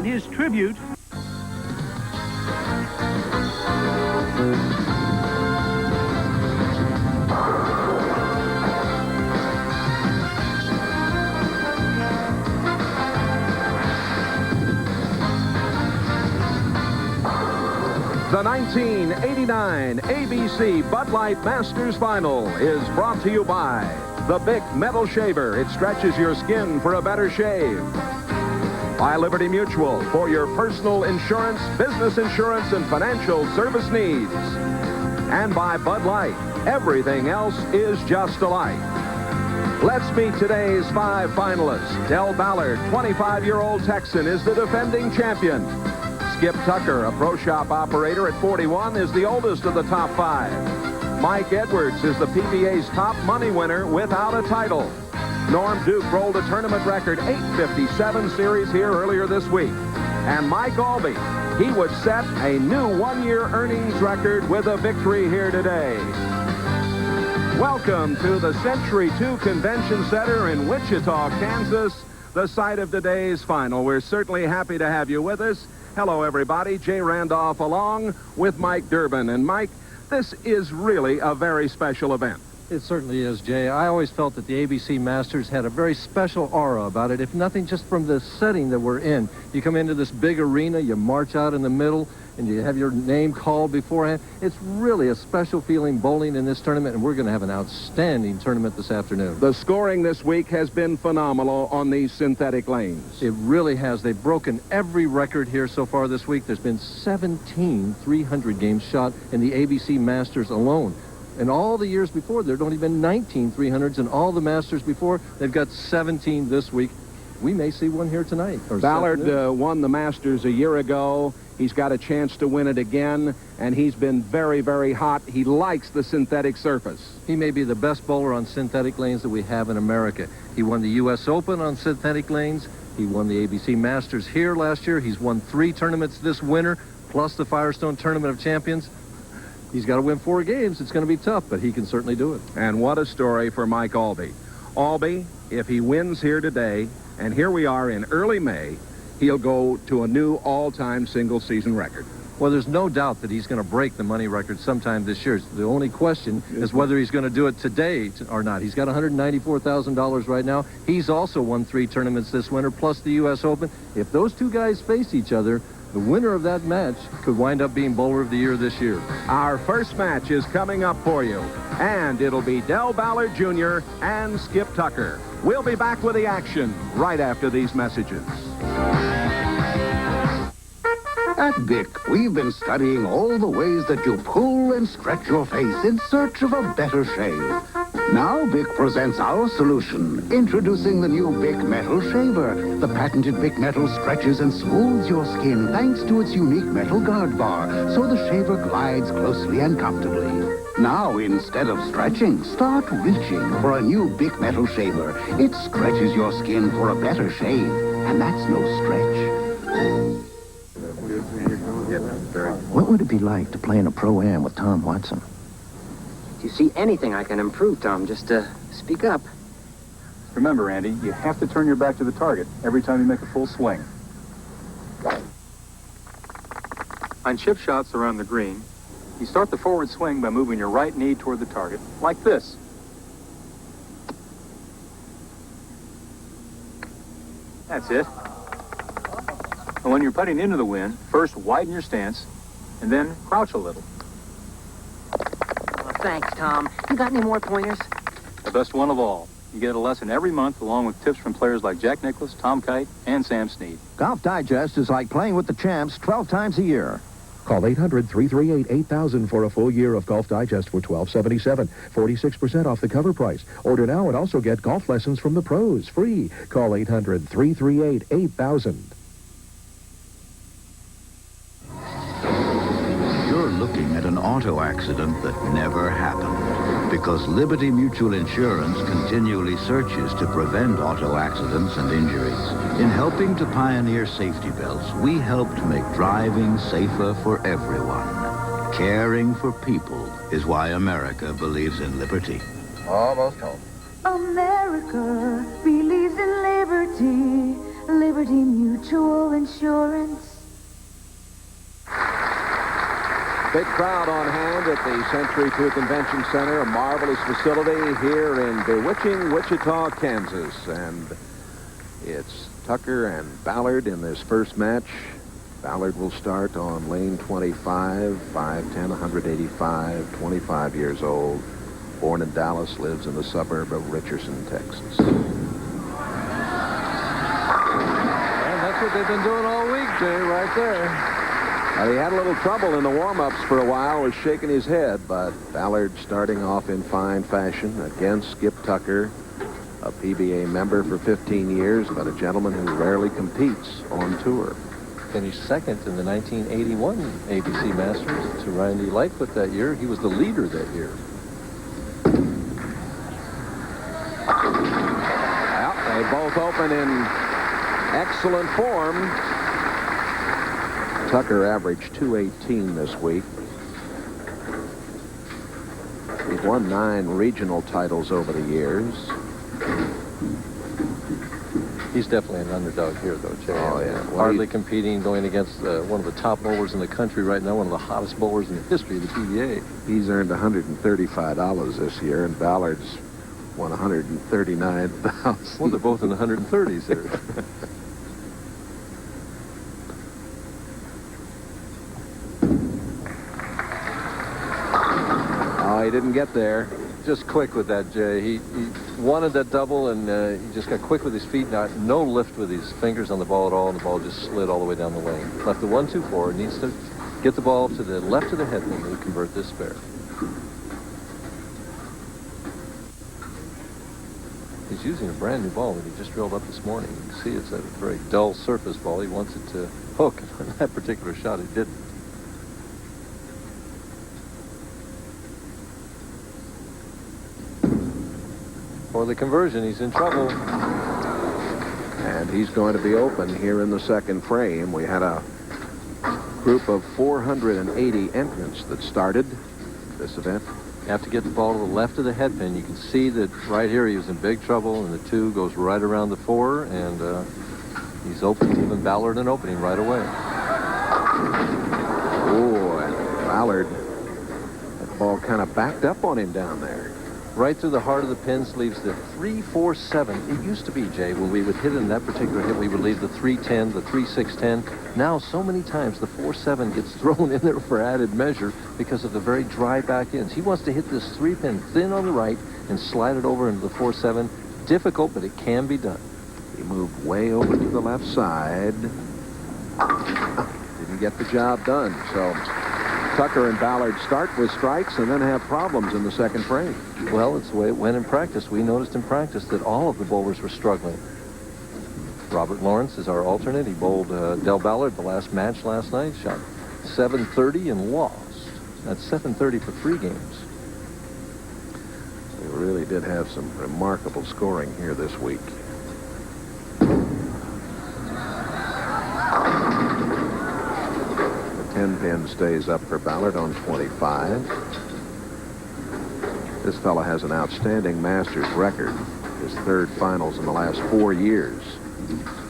his tribute. The 1989 ABC Bud Light Masters Final is brought to you by the Bic Metal Shaver. It stretches your skin for a better shave. By Liberty Mutual for your personal insurance, business insurance, and financial service needs. And by Bud Light. Everything else is just alike. Let's meet today's 5 finalists. Del Ballard, 25-year-old Texan, is the defending champion. Skip Tucker, a pro shop operator at 41, is the oldest of the top 5. Mike Edwards is the PBA's top money winner without a title. Norm Duke rolled a tournament record 857 series here earlier this week. And Mike Aulby, he would set a new one-year earnings record with a victory here today. Welcome to the Century 2 Convention Center in Wichita, Kansas, the site of today's final. We're certainly happy to have you with us. Hello, everybody. Jay Randolph along with Mike Durbin. And, Mike, this is really a very special event. It certainly is, Jay. I always felt that the ABC Masters had a very special aura about it, if nothing just from the setting that we're in. You come into this big arena, you march out in the middle, and you have your name called beforehand. It's really a special feeling bowling in this tournament, and we're going to have an outstanding tournament this afternoon. The scoring this week has been phenomenal on these synthetic lanes. It really has. They've broken every record here so far this week. There's been 17 300 games shot in the ABC Masters alone. And all the years before, there'd only been 19 300s, and all the Masters before, they've got 17 this week. We may see one here tonight. Ballard won the Masters a year ago. He's got a chance to win it again, and he's been very, very hot. He likes the synthetic surface. He may be the best bowler on synthetic lanes that we have in America. He won the U.S. Open on synthetic lanes. He won the ABC Masters here last year. He's won 3 tournaments this winter, plus the Firestone Tournament of Champions. He's got to win 4 games. It's going to be tough, but he can certainly do it. And what a story for Mike Aulby. Aulby, if he wins here today, and here we are in early May, he'll go to a new all-time single-season record. Well, there's no doubt that he's going to break the money record sometime this year. The only question is whether he's going to do it today or not. He's got $194,000 right now. He's also won 3 tournaments this winter, plus the U.S. Open. If those 2 guys face each other, the winner of that match could wind up being Bowler of the Year this year. Our first match is coming up for you, and it'll be Del Ballard Jr. and Skip Tucker. We'll be back with the action right after these messages. At Bic, we've been studying all the ways that you pull and stretch your face in search of a better shave. Now Bic presents our solution, introducing the new Bic Metal Shaver. The patented Bic Metal stretches and smooths your skin thanks to its unique metal guard bar, so the shaver glides closely and comfortably. Now, instead of stretching, start reaching for a new Bic Metal Shaver. It stretches your skin for a better shave, and that's no stretch. What would it be like to play in a Pro-Am with Tom Watson? If you see anything I can improve, Tom, just speak up. Remember, Andy, you have to turn your back to the target every time you make a full swing. On chip shots around the green, you start the forward swing by moving your right knee toward the target, like this. That's it. And when you're putting into the wind, first widen your stance, and then crouch a little. Well, thanks, Tom. You got any more pointers? The best one of all. You get a lesson every month along with tips from players like Jack Nicklaus, Tom Kite, and Sam Snead. Golf Digest is like playing with the champs 12 times a year. Call 800-338-8000 for a full year of Golf Digest for $12.77, 46% off the cover price. Order now and also get golf lessons from the pros free. Call 800-338-8000. You're looking at an auto accident that never happened, because Liberty Mutual Insurance continually searches to prevent auto accidents and injuries. In helping to pioneer safety belts, we helped make driving safer for everyone. Caring for people is why America believes in liberty. Almost home. America believes in liberty. Liberty Mutual Insurance. Big crowd on hand at the Century 2 Convention Center, a marvelous facility here in bewitching Wichita, Kansas. And it's Tucker and Ballard in this first match. Ballard will start on lane 25, 5'10", 185, 25 years old. Born in Dallas, lives in the suburb of Richardson, Texas. And that's what they've been doing all week, Jay, right there. He had a little trouble in the warm-ups for a while, was shaking his head, but Ballard starting off in fine fashion against Skip Tucker, a PBA member for 15 years, but a gentleman who rarely competes on tour. Finished second in the 1981 ABC Masters to Randy Lightfoot that year. He was the leader that year. Well, they both open in excellent form. Tucker averaged 218 this week. He's won 9 regional titles over the years. He's definitely an underdog here, though, Jay. Oh, yeah. Well, hardly competing, going against one of the top bowlers in the country right now, one of the hottest bowlers in the history of the PBA. He's earned $135 this year, and Ballard's won $139,000. Well, they're both in the 130s there. He didn't get there. Just quick with that, Jay. He wanted that double, and he just got quick with his feet. No lift with his fingers on the ball at all, and the ball just slid all the way down the lane. Left the 1-2-4. Needs to get the ball to the left of the headpin to convert this spare. He's using a brand new ball that he just drilled up this morning. You can see it's a very dull surface ball. He wants it to hook. On that particular shot, he didn't. For the conversion, he's in trouble. And he's going to be open here in the second frame. We had a group of 480 entrants that started this event. You have to get the ball to the left of the headpin. You can see that right here he was in big trouble, and the 2 goes right around the 4, and he's open, giving Ballard an opening right away. Oh, and Ballard, that ball kind of backed up on him down there. Right through the heart of the pins, leaves the 3-4-7. It used to be, Jay, when we would hit in that particular hit, we would leave the 3-10, the 3-6-10. Now, so many times, the 4-7 gets thrown in there for added measure because of the very dry back ends. He wants to hit this 3-pin thin on the right and slide it over into the 4-7. Difficult, but it can be done. He moved way over to the left side. Didn't get the job done, so Tucker and Ballard start with strikes and then have problems in the second frame. Well, it's the way it went in practice. We noticed in practice that all of the bowlers were struggling. Robert Lawrence is our alternate. He bowled Del Ballard the last match last night. Shot 730 and lost. That's 730 for 3 games. We really did have some remarkable scoring here this week. The 10-pin stays up for Ballard on 25. This fella has an outstanding Masters record. His 3rd finals in the last 4 years.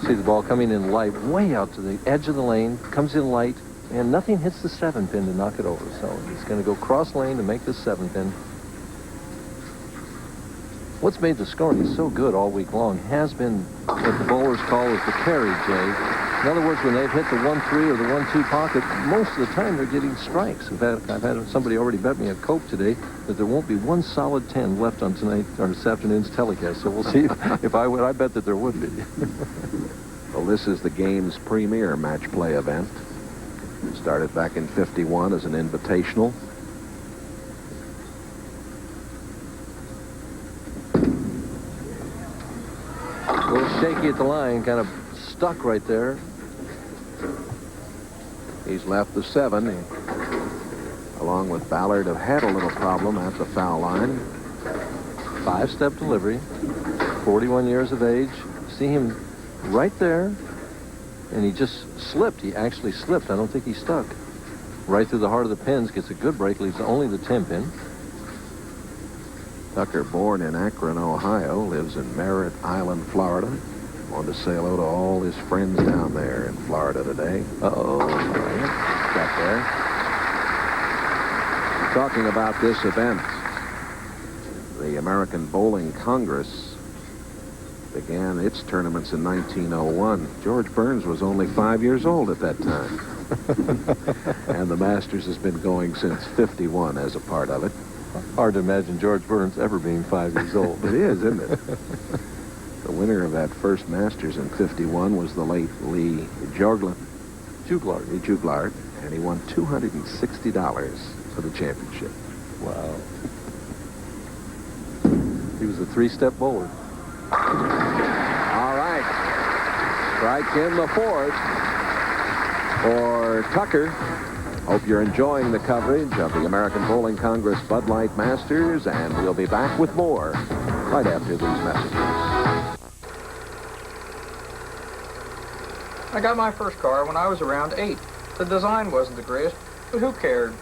See the ball coming in light, way out to the edge of the lane, comes in light, and nothing hits the 7-pin to knock it over. So he's going to go cross lane to make this 7-pin. What's made the scoring so good all week long has been what the bowlers call as the carry, Jay. In other words, when they've hit the 1-3 or the 1-2 pocket, most of the time they're getting strikes. In fact, I've had somebody already bet me a Coke today that there won't be one solid 10 left on tonight or this afternoon's telecast. So we'll see if I would. I bet that there would be. Well, this is the game's premier match play event. It started back in '51 as an invitational. A little shaky at the line, kind of stuck right there. He's left the 7. He, along with Ballard, have had a little problem at the foul line. 5-step delivery, 41 years of age. See him right there, and he just slipped. He actually slipped. I don't think he stuck. Right through the heart of the pins, gets a good break, leaves only the 10-pin. Tucker, born in Akron, Ohio, lives in Merritt Island, Florida. Want to say hello to all his friends down there in Florida today. Uh-oh. Got there. Talking about this event, the American Bowling Congress began its tournaments in 1901. George Burns was only 5 years old at that time. And the Masters has been going since 51 as a part of it. Hard to imagine George Burns ever being 5 years old. It is, isn't it? The winner of that first Masters in 51 was the late Lee Juglard, and he won $260 for the championship. Wow. He was a three-step bowler. All right. Strike in the fourth for Tucker. Hope you're enjoying the coverage of the American Bowling Congress Bud Light Masters, and we'll be back with more right after these messages. I got my first car when I was around 8. The design wasn't the greatest, but who cared?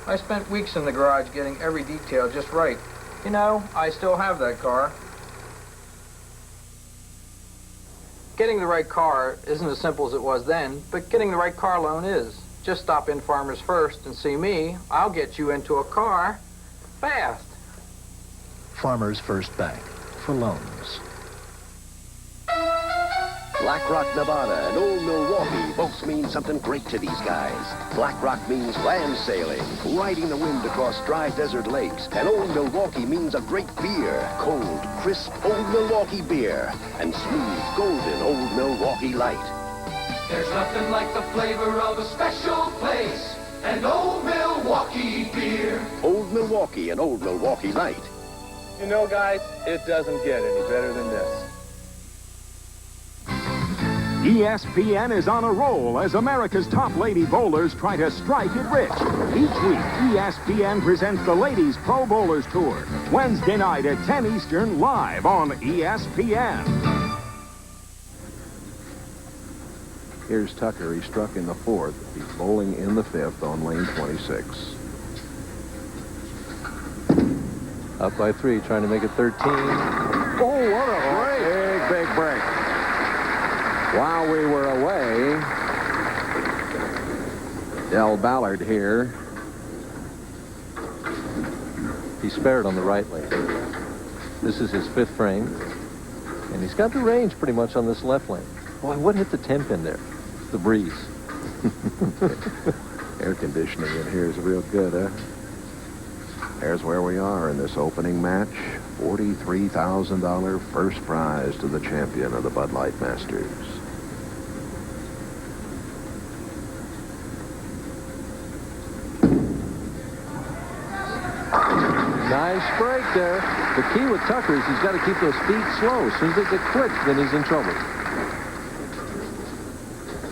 I spent weeks in the garage getting every detail just right. You know, I still have that car. Getting the right car isn't as simple as it was then, but getting the right car loan is. Just stop in Farmers First and see me. I'll get you into a car fast. Farmers First Bank for loans. Black Rock, Nevada, and Old Milwaukee both mean something great to these guys. Black Rock means land sailing, riding the wind across dry desert lakes. And Old Milwaukee means a great beer. Cold, crisp Old Milwaukee beer. And smooth, golden Old Milwaukee Light. There's nothing like the flavor of a special place. And Old Milwaukee beer. Old Milwaukee and Old Milwaukee Light. You know, guys, it doesn't get any better than this. ESPN is on a roll as America's top lady bowlers try to strike it rich. Each week, ESPN presents the Ladies Pro Bowlers Tour, Wednesday night at 10 Eastern, live on ESPN. Here's Tucker. He struck in the fourth. He's bowling in the fifth on lane 26. Up by 3, trying to make it 13. Oh, what a break! Big break. While we were away, Del Ballard here. He spared on the right lane. This is his fifth frame. And he's got the range pretty much on this left lane. Boy, what hit the 10 pin there? The breeze. Air conditioning in here is real good, huh? There's where we are in this opening match. $43,000 first prize to the champion of the Bud Light Masters. Nice break there. The key with Tucker is he's got to keep those feet slow. As soon as they get quick, then he's in trouble.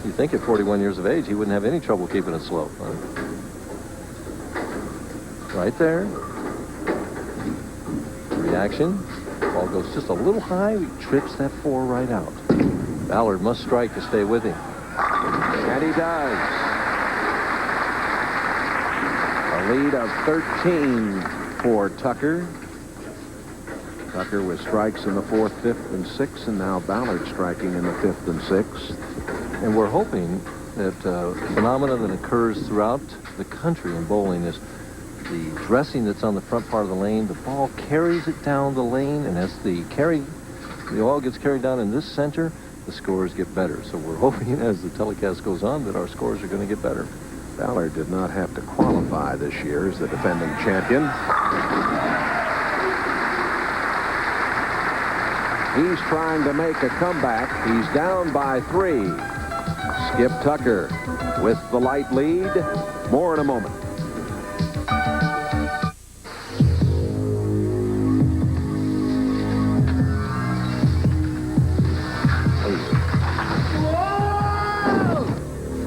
You think at 41 years of age, he wouldn't have any trouble keeping it slow. Huh? Right there. Reaction. Ball goes just a little high. He trips that 4 right out. Ballard must strike to stay with him. And he does. A lead of 13 for Tucker. Tucker with strikes in the 4th, 5th, and 6th, and now Ballard striking in the 5th and 6th. And we're hoping that phenomena that occurs throughout the country in bowling is the dressing that's on the front part of the lane. The ball carries it down the lane, and as the oil gets carried down in this center, the scores get better. So we're hoping as the telecast goes on that our scores are going to get better. Ballard did not have to qualify this year as the defending champion. He's trying to make a comeback. He's down by 3. Skip Tucker with the light lead. More in a moment.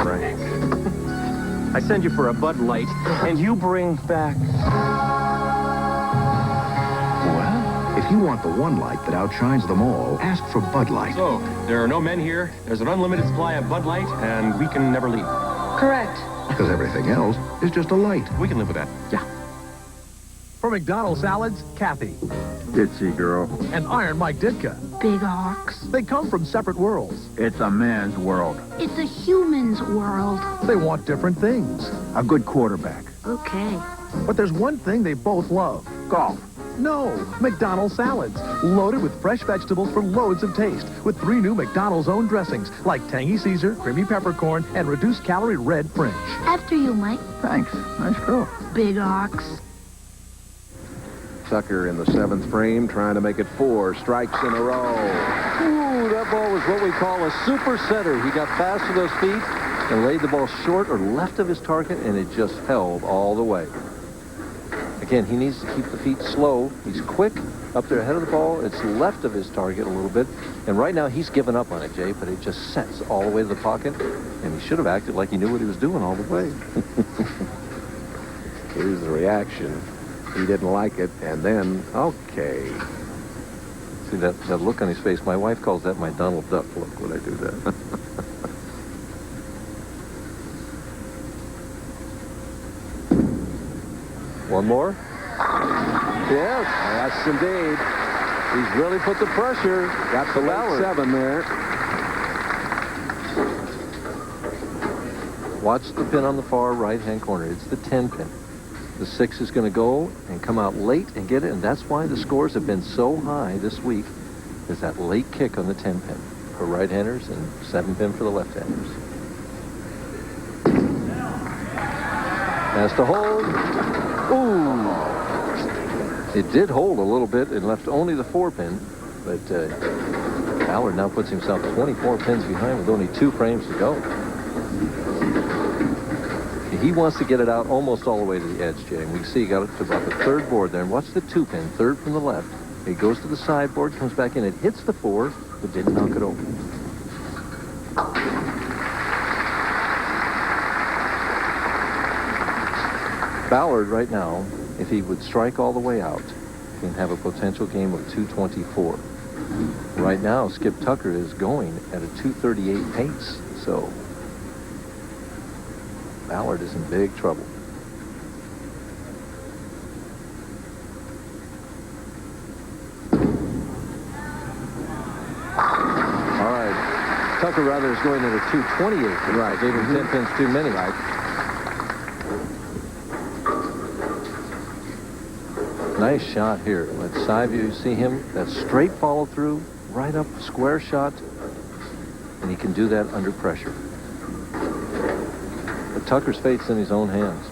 Frank, I send you for a Bud Light, and you bring back... If you want the one light that outshines them all, ask for Bud Light. So, there are no men here, there's an unlimited supply of Bud Light, and we can never leave. Correct. Because everything else is just a light. We can live with that. Yeah. For McDonald's salads, Kathy. Itsy girl. And Iron Mike Ditka. Big ox. They come from separate worlds. It's a man's world. It's a human's world. They want different things. A good quarterback. Okay. But there's one thing they both love. Golf. No, McDonald's salads. Loaded with fresh vegetables for loads of taste. With 3 new McDonald's own dressings, like tangy Caesar, creamy peppercorn, and reduced calorie red French. After you, Mike. Thanks. Nice girl. Big ox. Tucker in the 7th frame, trying to make it 4 strikes in a row. Ooh, that ball was what we call a super setter. He got fast to those feet and laid the ball short or left of his target, and it just held all the way. Again, he needs to keep the feet slow. He's quick up there ahead of the ball. It's left of his target a little bit. And right now, he's given up on it, Jay, but it just sets all the way to the pocket. And he should have acted like he knew what he was doing all the way. Here's the reaction. He didn't like it, and then, okay. See that look on his face? My wife calls that my Donald Duck look when I do that. One more? Yes, yes, indeed. He's really put the pressure. Got the late 7 there. Watch the pin on the far right-hand corner. It's the 10 pin. The 6 is going to go and come out late and get it, and that's why the scores have been so high this week, is that late kick on the 10 pin for right-handers and 7 pin for the left-handers. Has to hold. Ooh! It did hold a little bit and left only the 4 pin, but Ballard now puts himself 24 pins behind with only 2 frames to go. He wants to get it out almost all the way to the edge, Jay. And we can see he got it to about the 3rd board there. And watch the 2 pin, 3rd from the left. He goes to the sideboard, comes back in. It hits the 4, but didn't knock it over. Ballard right now, if he would strike all the way out, can have a potential game of 224. Right now, Skip Tucker is going at a 238 pace. So Ballard is in big trouble. All right. Tucker rather is going at a 228. Right. Gave him 10 pins too many. Right. Nice shot here. Let's side view. You see him? That straight follow through, right up, square shot. And he can do that under pressure. But Tucker's fate's in his own hands.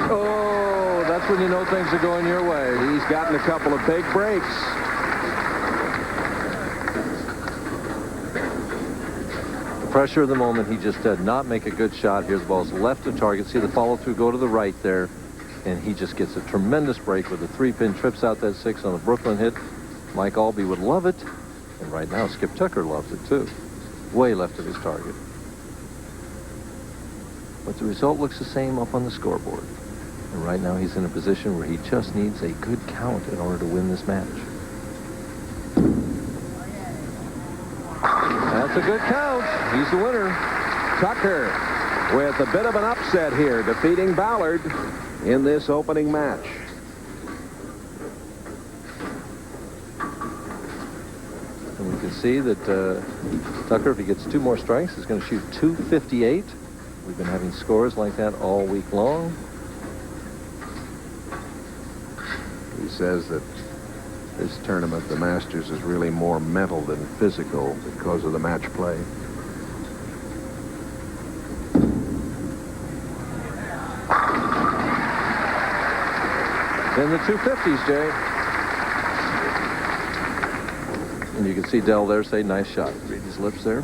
Oh, that's when you know things are going your way. He's gotten a couple of big breaks. Pressure of the moment, he just did not make a good shot. Here's the ball's left of target. See the follow through go to the right there, and he just gets a tremendous break with the 3-pin, trips out that 6 on the Brooklyn hit. Mike Aulby would love it, and right now Skip Tucker loves it too. Way left of his target. But the result looks the same up on the scoreboard. And right now he's in a position where he just needs a good count in order to win this match. That's a good count. He's the winner. Tucker with a bit of an upset here, defeating Ballard in this opening match. And we can see that Tucker, if he gets 2 more strikes, is going to shoot 258. We've been having scores like that all week long. He says that this tournament, the Masters, is really more mental than physical because of the match play. In the 250s, Jay. And you can see Dell there say, nice shot. Read his lips there.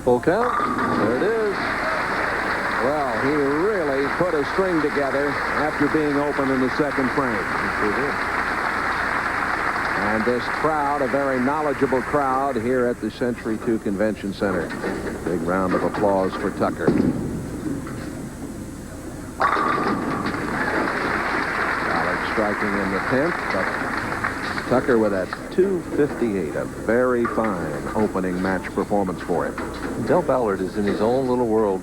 Full count. There it is. he really put a string together after being open in the second frame. And this crowd, a very knowledgeable crowd here at the Century 2 Convention Center. Big round of applause for Tucker. Ballard striking in the 10th, but Tucker with that 258, a very fine opening match performance for him. Del Ballard is in his own little world.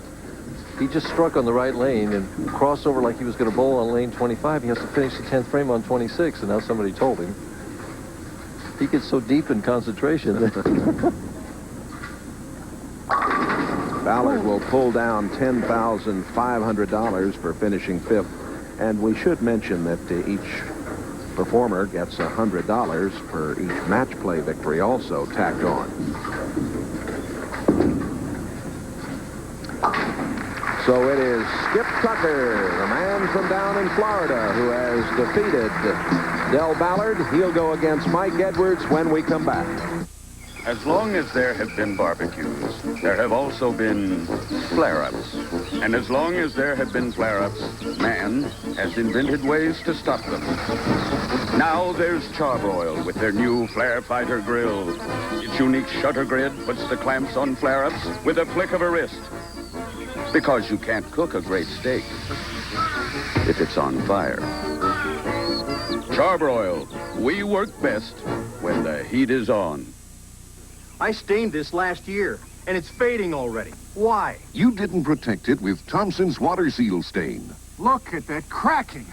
He just struck on the right lane and crossed over like he was going to bowl on lane 25. He has to finish the 10th frame on 26, and now somebody told him. He gets so deep in concentration. Ballard will pull down $10,500 for finishing 5th. And we should mention that each performer gets $100 per each match play victory also tacked on. So it is Skip Tucker, the man from down in Florida, who has defeated Del Ballard. He'll go against Mike Edwards when we come back. As long as there have been barbecues, there have also been flare-ups. And as long as there have been flare-ups, man has invented ways to stop them. Now there's Charbroil with their new Flare Fighter grill. Its unique shutter grid puts the clamps on flare-ups with a flick of a wrist. Because you can't cook a great steak if it's on fire. Charbroil, we work best when the heat is on. I stained this last year, and it's fading already. Why? You didn't protect it with Thompson's Water Seal Stain. Look at that cracking.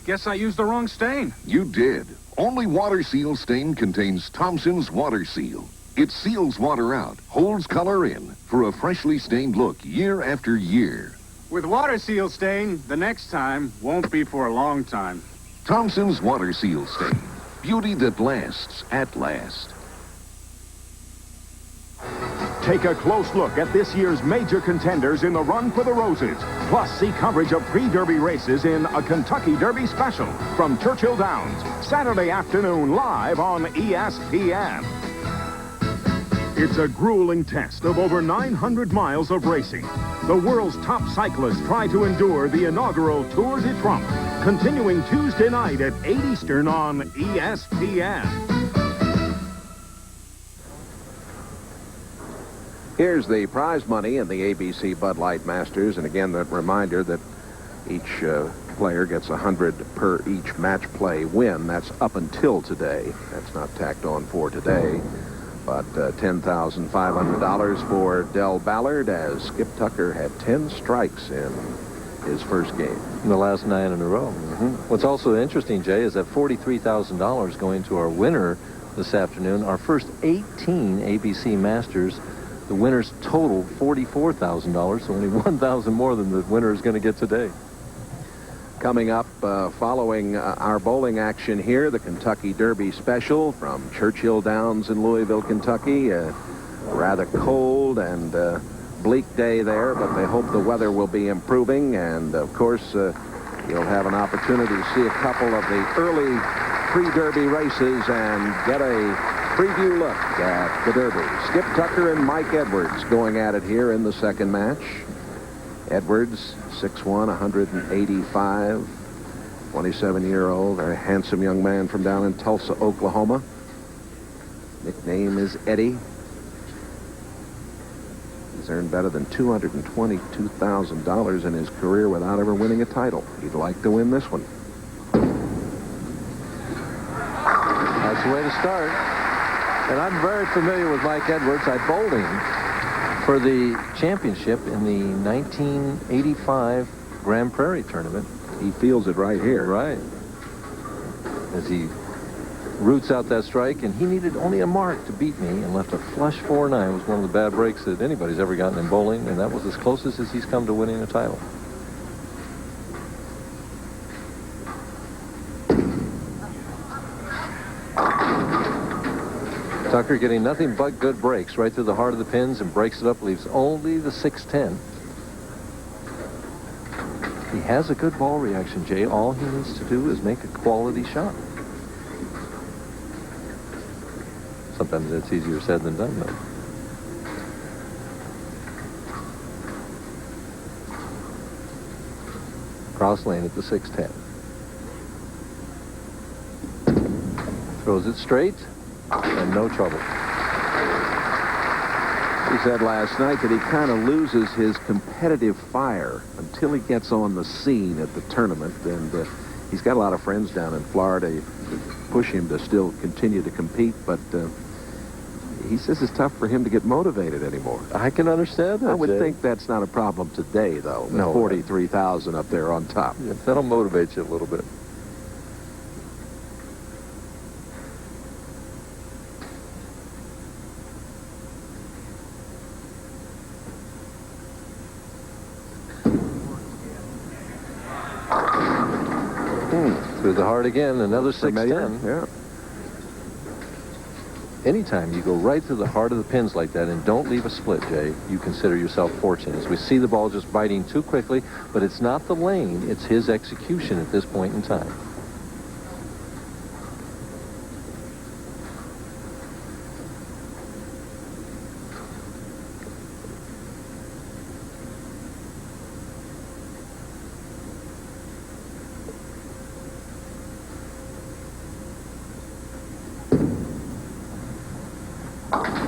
Guess I used the wrong stain. You did. Only Water Seal Stain contains Thompson's Water Seal. It seals water out, holds color in, for a freshly stained look year after year. With Water Seal Stain, the next time won't be for a long time. Thompson's Water Seal Stain. Beauty that lasts at last. Take a close look at this year's major contenders in the Run for the Roses. Plus, see coverage of pre-Derby races in a Kentucky Derby special from Churchill Downs. Saturday afternoon live on ESPN. It's a grueling test of over 900 miles of racing. The world's top cyclists try to endure the inaugural Tour de Trump, continuing Tuesday night at 8 Eastern on ESPN. Here's the prize money in the ABC Bud Light Masters. And again, that reminder that each player gets $100 per each match play win. That's up until today. That's not tacked on for today. But $10,500 for Del Ballard, as Skip Tucker had 10 strikes in his first game. In the last 9 in a row. What's also interesting, Jay, is that $43,000 going to our winner this afternoon. Our first 18 ABC Masters, the winners totaled $44,000, so only $1,000 more than the winner is going to get today. Coming up, following our bowling action here, the Kentucky Derby Special from Churchill Downs in Louisville, Kentucky. A rather cold and bleak day there, but they hope the weather will be improving. And, of course, you'll have an opportunity to see a couple of the early pre-Derby races and get a preview look at the Derby. Skip Tucker and Mike Edwards going at it here in the second match. Edwards, 6'1", 185, 27-year-old, very handsome young man from down in Tulsa, Oklahoma. Nickname is Eddie. He's earned better than $222,000 in his career without ever winning a title. He'd like to win this one. That's the way to start. And I'm very familiar with Mike Edwards. I bowled him for the championship in the 1985 Grand Prairie tournament. He feels it right here. Right. As he roots out that strike, and he needed only a mark to beat me and left a flush 4-9. It was one of the bad breaks that anybody's ever gotten in bowling, and that was as closest as he's come to winning a title. Tucker getting nothing but good breaks right through the heart of the pins and breaks it up, leaves only the 610. He has a good ball reaction, Jay. All he needs to do is make a quality shot. Sometimes that's easier said than done, though. Cross lane at the 610. Throws it straight, and no trouble. He said last night that he kind of loses his competitive fire until he gets on the scene at the tournament. And he's got a lot of friends down in Florida who push him to still continue to compete, but he says it's tough for him to get motivated anymore. I can understand that, I would Jay. think that's not a problem today, though. No. 43,000 up there on top. Yeah, that'll motivate you a little bit. Through the heart again, another 610. Yeah. Anytime you go right through the heart of the pins like that and don't leave a split, Jay, you consider yourself fortunate. As we see the ball just biting too quickly, but it's not the lane, it's his execution at this point in time.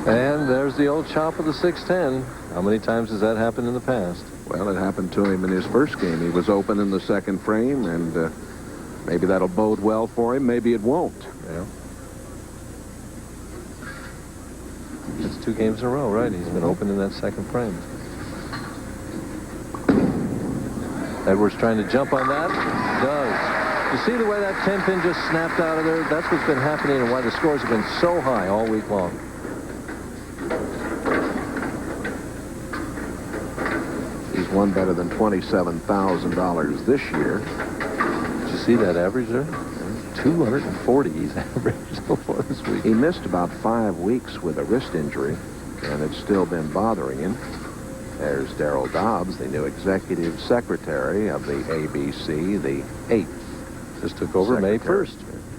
And there's the old chop of the 610. How many times has that happened in the past? Well, it happened to him in his first game. He was open in the second frame, and maybe that'll bode well for him. Maybe it won't. Yeah. It's 2 games in a row, right? He's been open in that second frame. Edwards trying to jump on that. Does. You see the way that 10-pin just snapped out of there? That's what's been happening and why the scores have been so high all week long. He's won better than $27,000 this year. Did you see that average there? 240 he's averaged so far this week. He missed about 5 weeks with a wrist injury, and it's still been bothering him. There's Darryl Dobbs, the new executive secretary of the ABC, the 8th. Just took over May 1st.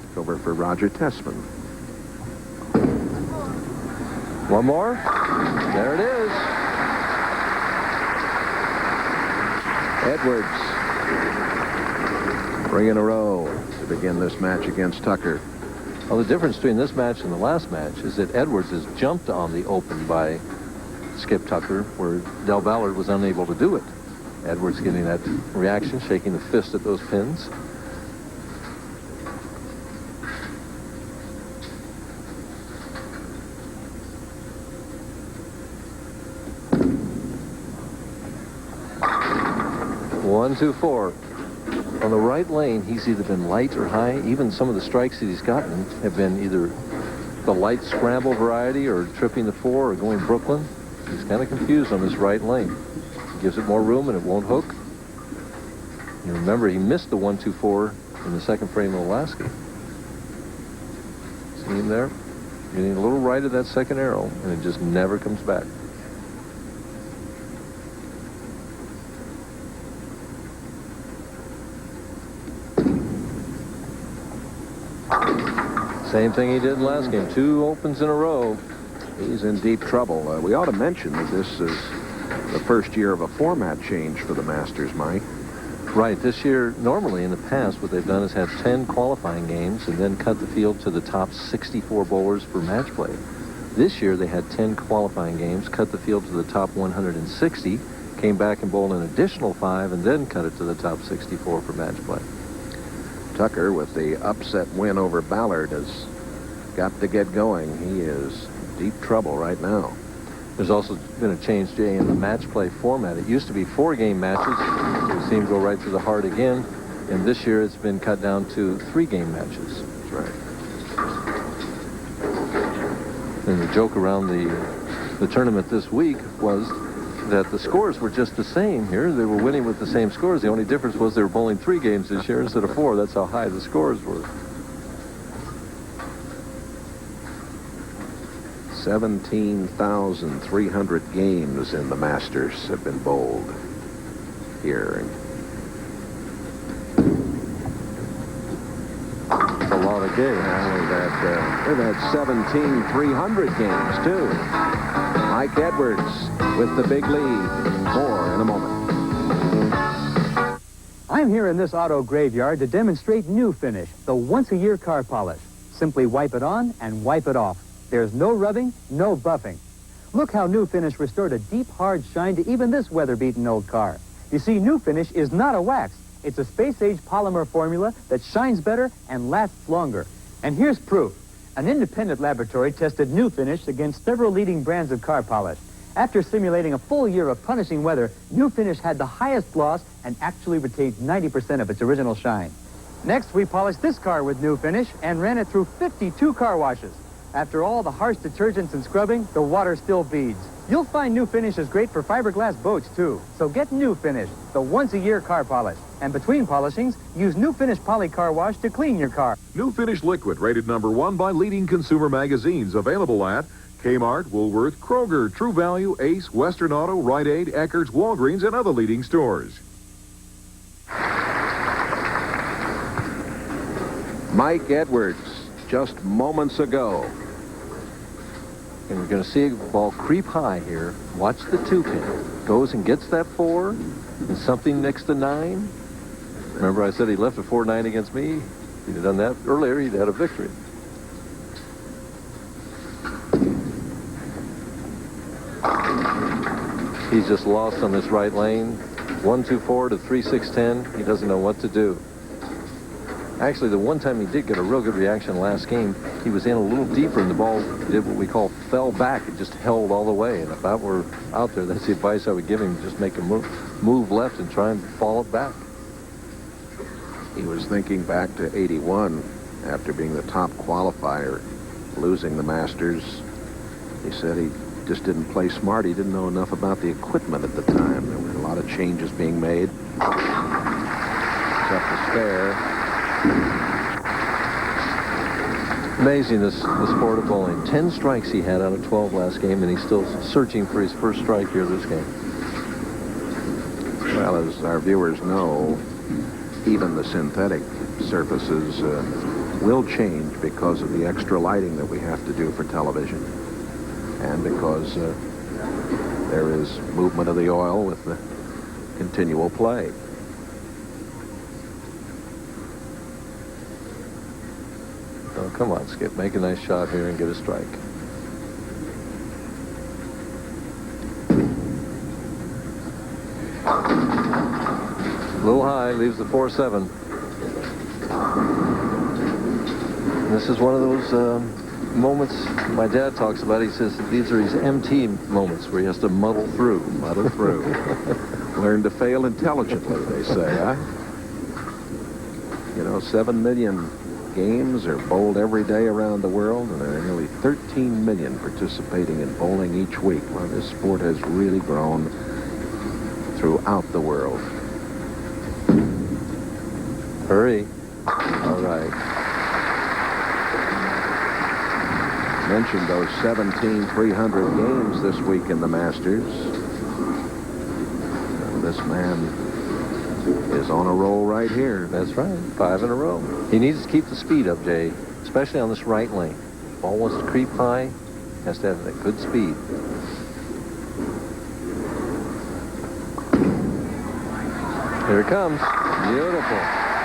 Took over for Roger Tessman. One more. There it is. Edwards. 3 in a row to begin this match against Tucker. Well, the difference between this match and the last match is that Edwards has jumped on the open by Skip Tucker, where Del Ballard was unable to do it. Edwards getting that reaction, shaking the fist at those pins. One, two, four. On the right lane, he's either been light or high. Even some of the strikes that he's gotten have been either the light scramble variety or tripping the 4 or going Brooklyn. He's kind of confused on this right lane. He gives it more room and it won't hook. You remember, he missed the 1-2-4 in the second frame of the last game. See him there? Getting a little right of that second arrow, and it just never comes back. Same thing he did in last game. 2 opens in a row. He's in deep trouble. We ought to mention that this is the first year of a format change for the Masters, Mike. Right. This year, normally in the past, what they've done is have 10 qualifying games and then cut the field to the top 64 bowlers for match play. This year, they had 10 qualifying games, cut the field to the top 160, came back and bowled an additional 5, and then cut it to the top 64 for match play. Tucker, with the upset win over Ballard, has got to get going. He is in deep trouble right now. There's also been a change, Jay, in the match play format. It used to be 4-game matches. We've seen go right to the heart again. And this year it's been cut down to 3-game matches. That's right. And the joke around the tournament this week was that the scores were just the same here. They were winning with the same scores. The only difference was they were bowling 3 games this year instead of 4. That's how high the scores were. 17,300 games in the Masters have been bowled here. That's a lot of games. They've had 17,300 games, too. Mike Edwards with the big lead. More in a moment. I'm here in this auto graveyard to demonstrate New Finish, the once-a-year car polish. Simply wipe it on and wipe it off. There's no rubbing, no buffing. Look how New Finish restored a deep, hard shine to even this weather-beaten old car. You see, New Finish is not a wax. It's a space-age polymer formula that shines better and lasts longer. And here's proof. An independent laboratory tested New Finish against several leading brands of car polish. After simulating a full year of punishing weather, New Finish had the highest gloss and actually retained 90% of its original shine. Next, we polished this car with New Finish and ran it through 52 car washes. After all the harsh detergents and scrubbing, the water still beads. You'll find New Finish is great for fiberglass boats, too. So get New Finish, the once-a-year car polish. And between polishings, use New Finish Poly Car Wash to clean your car. New Finish Liquid, rated #1 by leading consumer magazines. Available at Kmart, Woolworth, Kroger, True Value, Ace, Western Auto, Rite Aid, Eckerd's, Walgreens, and other leading stores. Mike Edwards, just moments ago. And you're going to see a ball creep high here. Watch the 2-pin. Goes and gets that 4 and something next to 9. Remember I said he left a 4-9 against me? If he'd have done that earlier, he'd had a victory. He's just lost on this right lane. 1-2-4 to 3-6-10. He doesn't know what to do. Actually, the one time he did get a real good reaction last game, he was in a little deeper and the ball did what we call fell back. It just held all the way. And if that were out there, that's the advice I would give him. Just make a move left and try and fall it back. He was thinking back to 81 after being the top qualifier, losing the Masters. He said he just didn't play smart. He didn't know enough about the equipment at the time. There were a lot of changes being made. It's up to spare. Amazing, the sport of bowling. 10 strikes he had out of 12 last game, and he's still searching for his first strike here this game. Well, as our viewers know, even the synthetic surfaces will change because of the extra lighting that we have to do for television, and because there is movement of the oil with the continual play. Oh, come on, Skip. Make a nice shot here and get a strike. A little high, leaves the 4-7. This is one of those moments my dad talks about. He says these are his MT moments where he has to muddle through. Muddle through. Learn to fail intelligently, they say, huh? You know, 7 million games are bowled every day around the world, and there are nearly 13 million participating in bowling each week. Well, this sport has really grown throughout the world. Hurry. All right. Mentioned those 17 300 games this week in the Masters. Well, this man is on a roll right here. That's right. 5 in a row. He needs to keep the speed up, Jay, especially on this right lane. Ball wants to creep high, has to have that good speed. Here it comes. Beautiful.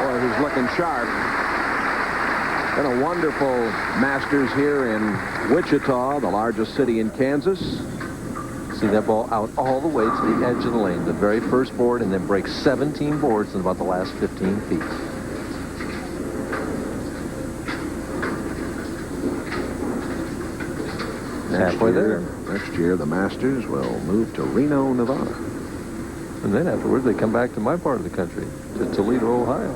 Boy, he's looking sharp. Been a wonderful Masters here in Wichita, the largest city in Kansas. See that ball out all the way to the edge of the lane, the very first board, and then break 17 boards in about the last 15 feet. Next year, the Masters will move to Reno, Nevada. And then afterward, they come back to my part of the country, to Toledo, Ohio.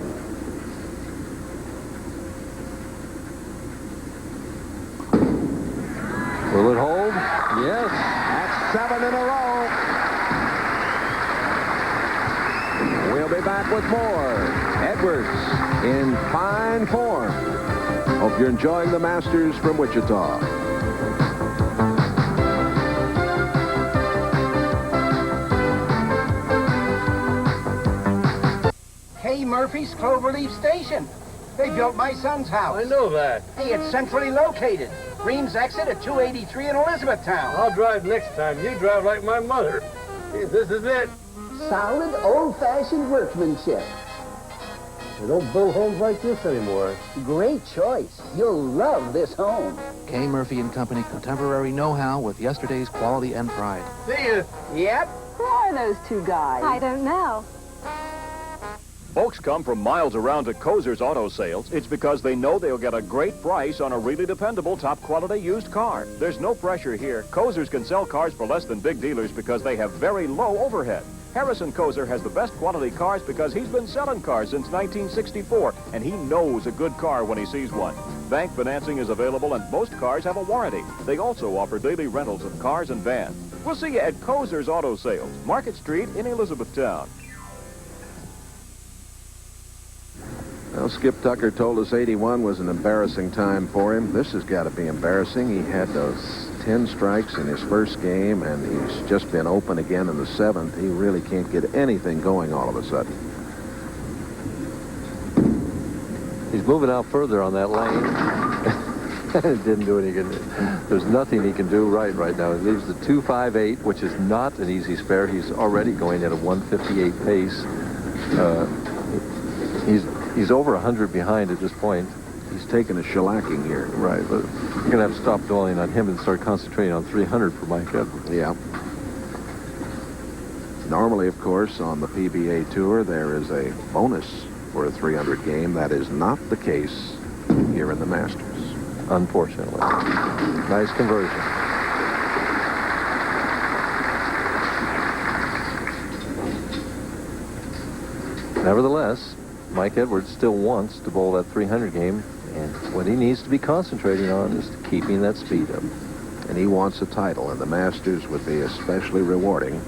Will it hold? Yes. That's 7 in a row. We'll be back with more. Edwards in fine form. Hope you're enjoying the Masters from Wichita. Hey, Murphy's Cloverleaf Station. They built my son's house. I know that. Hey, it's centrally located. Reams exit at 283 in Elizabethtown. I'll drive next time. You drive like my mother. Hey, this is it. Solid, old-fashioned workmanship. They don't build homes like this anymore. Great choice. You'll love this home. K. Murphy & Company, contemporary know-how with yesterday's quality and pride. See ya. Yep. Who are those two guys? I don't know. Folks come from miles around to Kozer's Auto Sales. It's because they know they'll get a great price on a really dependable, top-quality used car. There's no pressure here. Kozer's can sell cars for less than big dealers because they have very low overhead. Harrison Kozer has the best quality cars because he's been selling cars since 1964, and he knows a good car when he sees one. Bank financing is available, and most cars have a warranty. They also offer daily rentals of cars and vans. We'll see you at Kozer's Auto Sales, Market Street in Elizabethtown. Well, Skip Tucker told us 81 was an embarrassing time for him. This has got to be embarrassing. He had those 10 strikes in his first game, and he's just been open again in the 7th. He really can't get anything going all of a sudden. He's moving out further on that lane. It didn't do any good. There's nothing he can do right now. He leaves the 2.58, which is not an easy spare. He's already going at a 1:58 pace. He's over 100 behind at this point. He's taking a shellacking here. Right, but you're going to have to stop dwelling on him and start concentrating on 300 for Mike Edwards. Yeah. Normally, of course, on the PBA Tour, there is a bonus for a 300 game. That is not the case here in the Masters. Unfortunately. Nice conversion. Nevertheless, Mike Edwards still wants to bowl that 300 game, and what he needs to be concentrating on is keeping that speed up. And he wants a title, and the Masters would be especially rewarding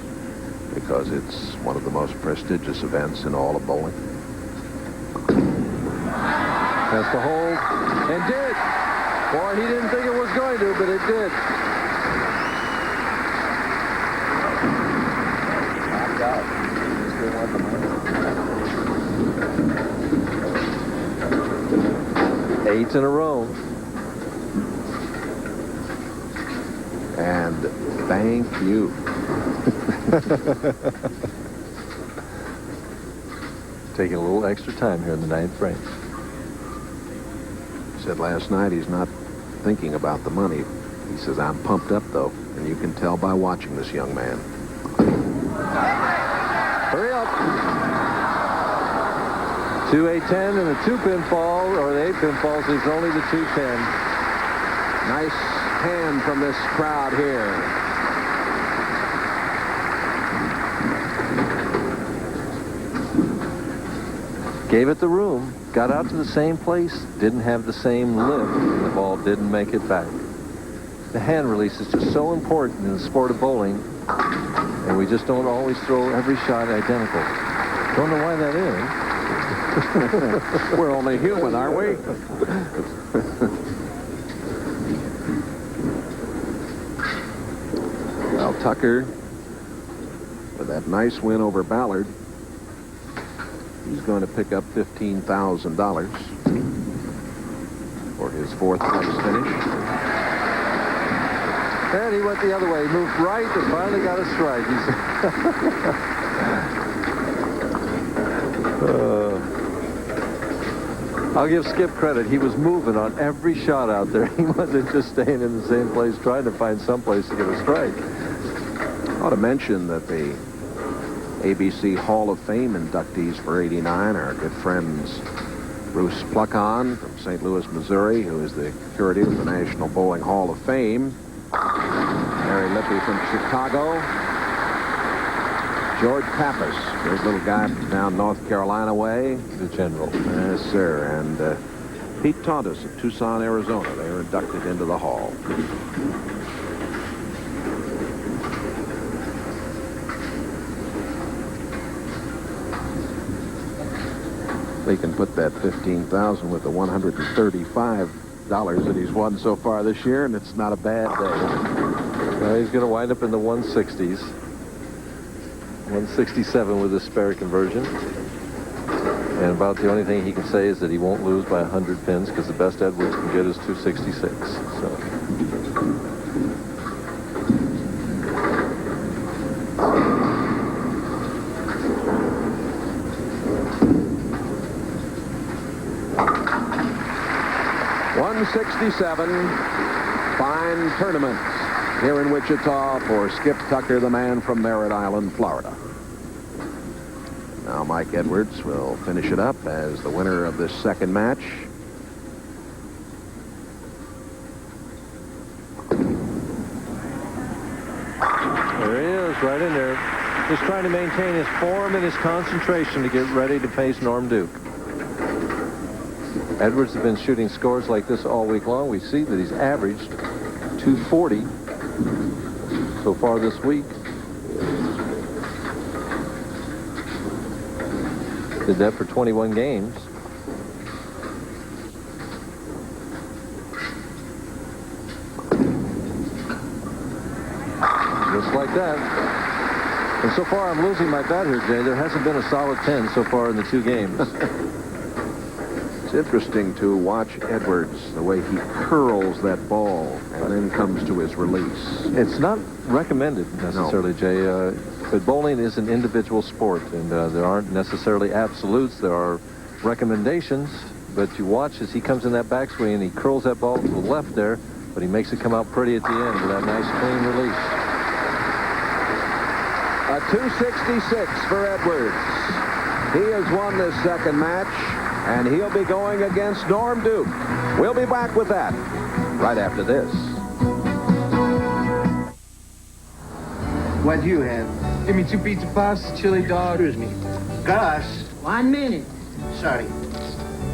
because it's one of the most prestigious events in all of bowling. Has to hold, and did. Boy, he didn't think it was going to, but it did. Knocked out. Still want the money. 8 in a row. And thank you. Taking a little extra time here in the 9th frame. He said last night he's not thinking about the money. He says, I'm pumped up, though, and you can tell by watching this young man. Hurry up. 2 8-10 and a 2-pin fall, or the 8-pin falls. It's only the 2-10. Nice hand from this crowd here. Gave it the room, got out to the same place, didn't have the same lift, and the ball didn't make it back. The hand release is just so important in the sport of bowling, and we just don't always throw every shot identical. Don't know why that is. We're only human, aren't we? Well, Tucker, with that nice win over Ballard, he's going to pick up $15,000 for his 4th place finish. And he went the other way. He moved right and finally got a strike. I'll give Skip credit. He was moving on every shot out there. He wasn't just staying in the same place, trying to find some place to get a strike. I ought to mention that the ABC Hall of Fame inductees for 89 are our good friends Bruce Pluckon from St. Louis, Missouri, who is the curator of the National Bowling Hall of Fame. Larry Lippy from Chicago. George Pappas, this little guy from down North Carolina way. The general. Yes, sir. And Pete Tauntus of Tucson, Arizona. They were inducted into the hall. They can put that $15,000 with the $135 that he's won so far this year, and it's not a bad day. Well, he's going to wind up in the 160s. 167 with his spare conversion. And about the only thing he can say is that he won't lose by 100 pins because the best Edwards can get is 266. So. 267. Fine tournament here in Wichita for Skip Tucker, the man from Merritt Island, Florida. Now Mike Edwards will finish it up as the winner of this second match. There he is, right in there. Just trying to maintain his form and his concentration to get ready to face Norm Duke. Edwards has been shooting scores like this all week long. We see that he's averaged 240 so far this week. Did that for 21 games. Just like that. And so far, I'm losing my bet here, Jay. There hasn't been a solid 10 so far in the 2 games. It's interesting to watch Edwards, the way he curls that ball and then comes to his release. It's not recommended necessarily, Jay. But bowling is an individual sport, and there aren't necessarily absolutes. There are recommendations, but you watch as he comes in that backswing and he curls that ball to the left there, but he makes it come out pretty at the end with that nice clean release. A 266 for Edwards. He has won this second match, and he'll be going against Norm Duke. We'll be back with that right after this. What do you have? Give me 2 pizza puffs, chili dog. Excuse me. Gus. 1 minute. Sorry.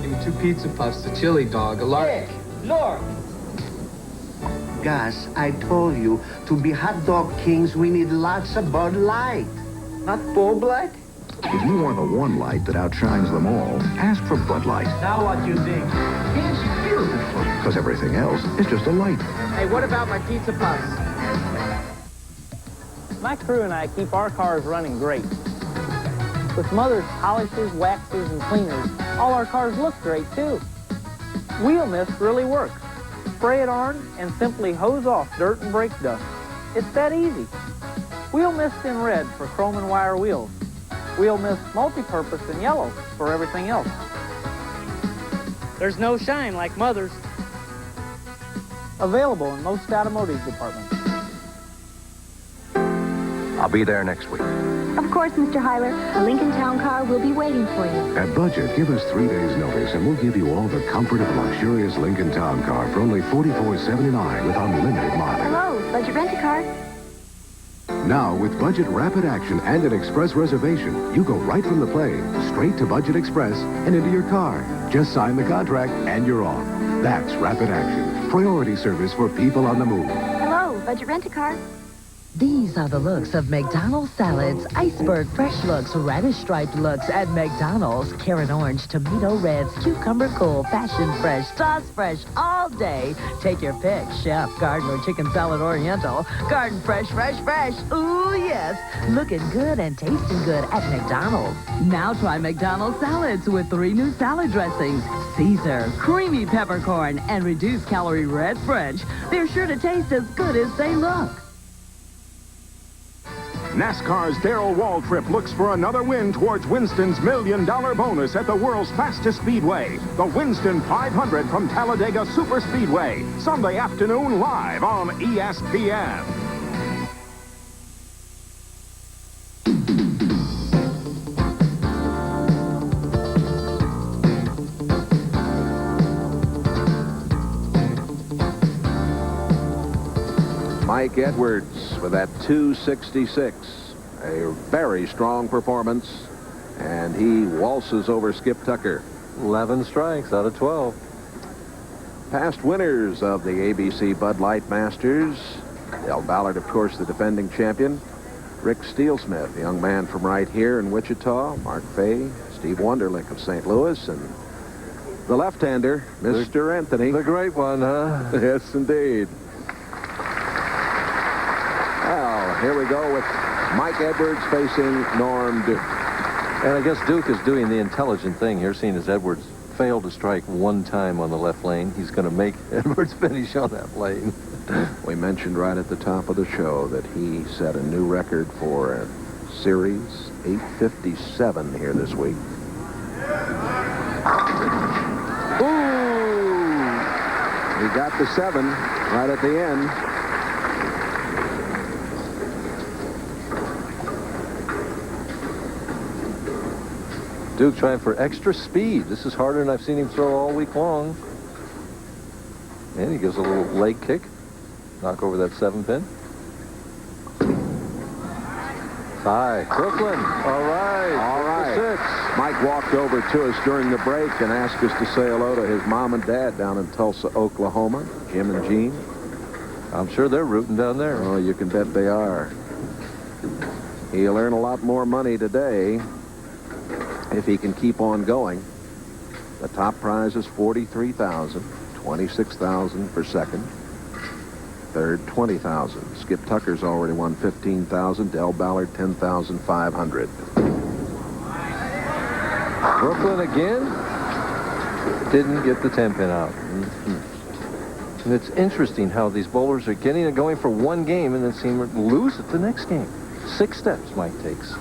Give me 2 pizza puffs, a chili dog, a large. Hey, Lord. Gus, I told you, to be hot dog kings, we need lots of Bud Light. Not Bull Black? If you want the one light that outshines them all, ask for Bud Light. Now what do you think? It's beautiful. Because everything else is just a light. Hey, what about my pizza puffs? My crew and I keep our cars running great. With Mother's polishes, waxes, and cleaners, all our cars look great, too. Wheel mist really works. Spray it on and simply hose off dirt and brake dust. It's that easy. Wheel mist in red for chrome and wire wheels. Wheel mist multi-purpose in yellow for everything else. There's no shine like Mother's. Available in most automotive departments. I'll be there next week. Of course, Mr. Hyler. A Lincoln Town Car will be waiting for you. At Budget, give us 3 days' notice, and we'll give you all the comfort of a luxurious Lincoln Town Car for only $44.79 with unlimited mileage. Hello, Budget Rent-A-Car. Now, with Budget Rapid Action and an express reservation, you go right from the plane, straight to Budget Express, and into your car. Just sign the contract, and you're off. That's Rapid Action. Priority service for people on the move. Hello, Budget Rent-A-Car. These are the looks of McDonald's salads. Iceberg fresh looks, radish striped looks at McDonald's. Carrot orange, tomato reds, cucumber cool, fashion fresh, sauce fresh, all day. Take your pick, chef, garden, or chicken salad oriental. Garden fresh, fresh, fresh. Ooh, yes. Looking good and tasting good at McDonald's. Now try McDonald's salads with 3 new salad dressings. Caesar, creamy peppercorn, and reduced calorie red French. They're sure to taste as good as they look. NASCAR's Darrell Waltrip looks for another win towards Winston's $1 million bonus at the world's fastest speedway. The Winston 500 from Talladega Superspeedway. Sunday afternoon live on ESPN. Mike Edwards with that 266. A very strong performance. And he waltzes over Skip Tucker. 11 strikes out of 12. Past winners of the ABC Bud Light Masters. Del Ballard, of course, the defending champion. Rick Steelsmith, the young man from right here in Wichita. Mark Fay, Steve Wunderlich of St. Louis, and the left-hander, Mr. Anthony. The great one, huh? Yes, indeed. Well, here we go with Mike Edwards facing Norm Duke. And I guess Duke is doing the intelligent thing here, seeing as Edwards failed to strike 1 time on the left lane. He's going to make Edwards finish on that lane. We mentioned right at the top of the show that he set a new record for a series, 857 here this week. Ooh! He got the 7 right at the end. Duke trying for extra speed. This is harder than I've seen him throw all week long. And he gives a little leg kick. Knock over that 7-pin. High. Brooklyn. All right. All right. 6. Mike walked over to us during the break and asked us to say hello to his mom and dad down in Tulsa, Oklahoma, Jim and Jean. I'm sure they're rooting down there. Oh, you can bet they are. He'll earn a lot more money today if he can keep on going. The top prize is $43,000, $26,000 for second. Third, $20,000. Skip Tucker's already won $15,000. Del Ballard, $10,500. Brooklyn again. Didn't get the 10-pin out. And it's interesting how these bowlers are getting it going for one game and then seem to lose it the next game. 6 steps Mike takes.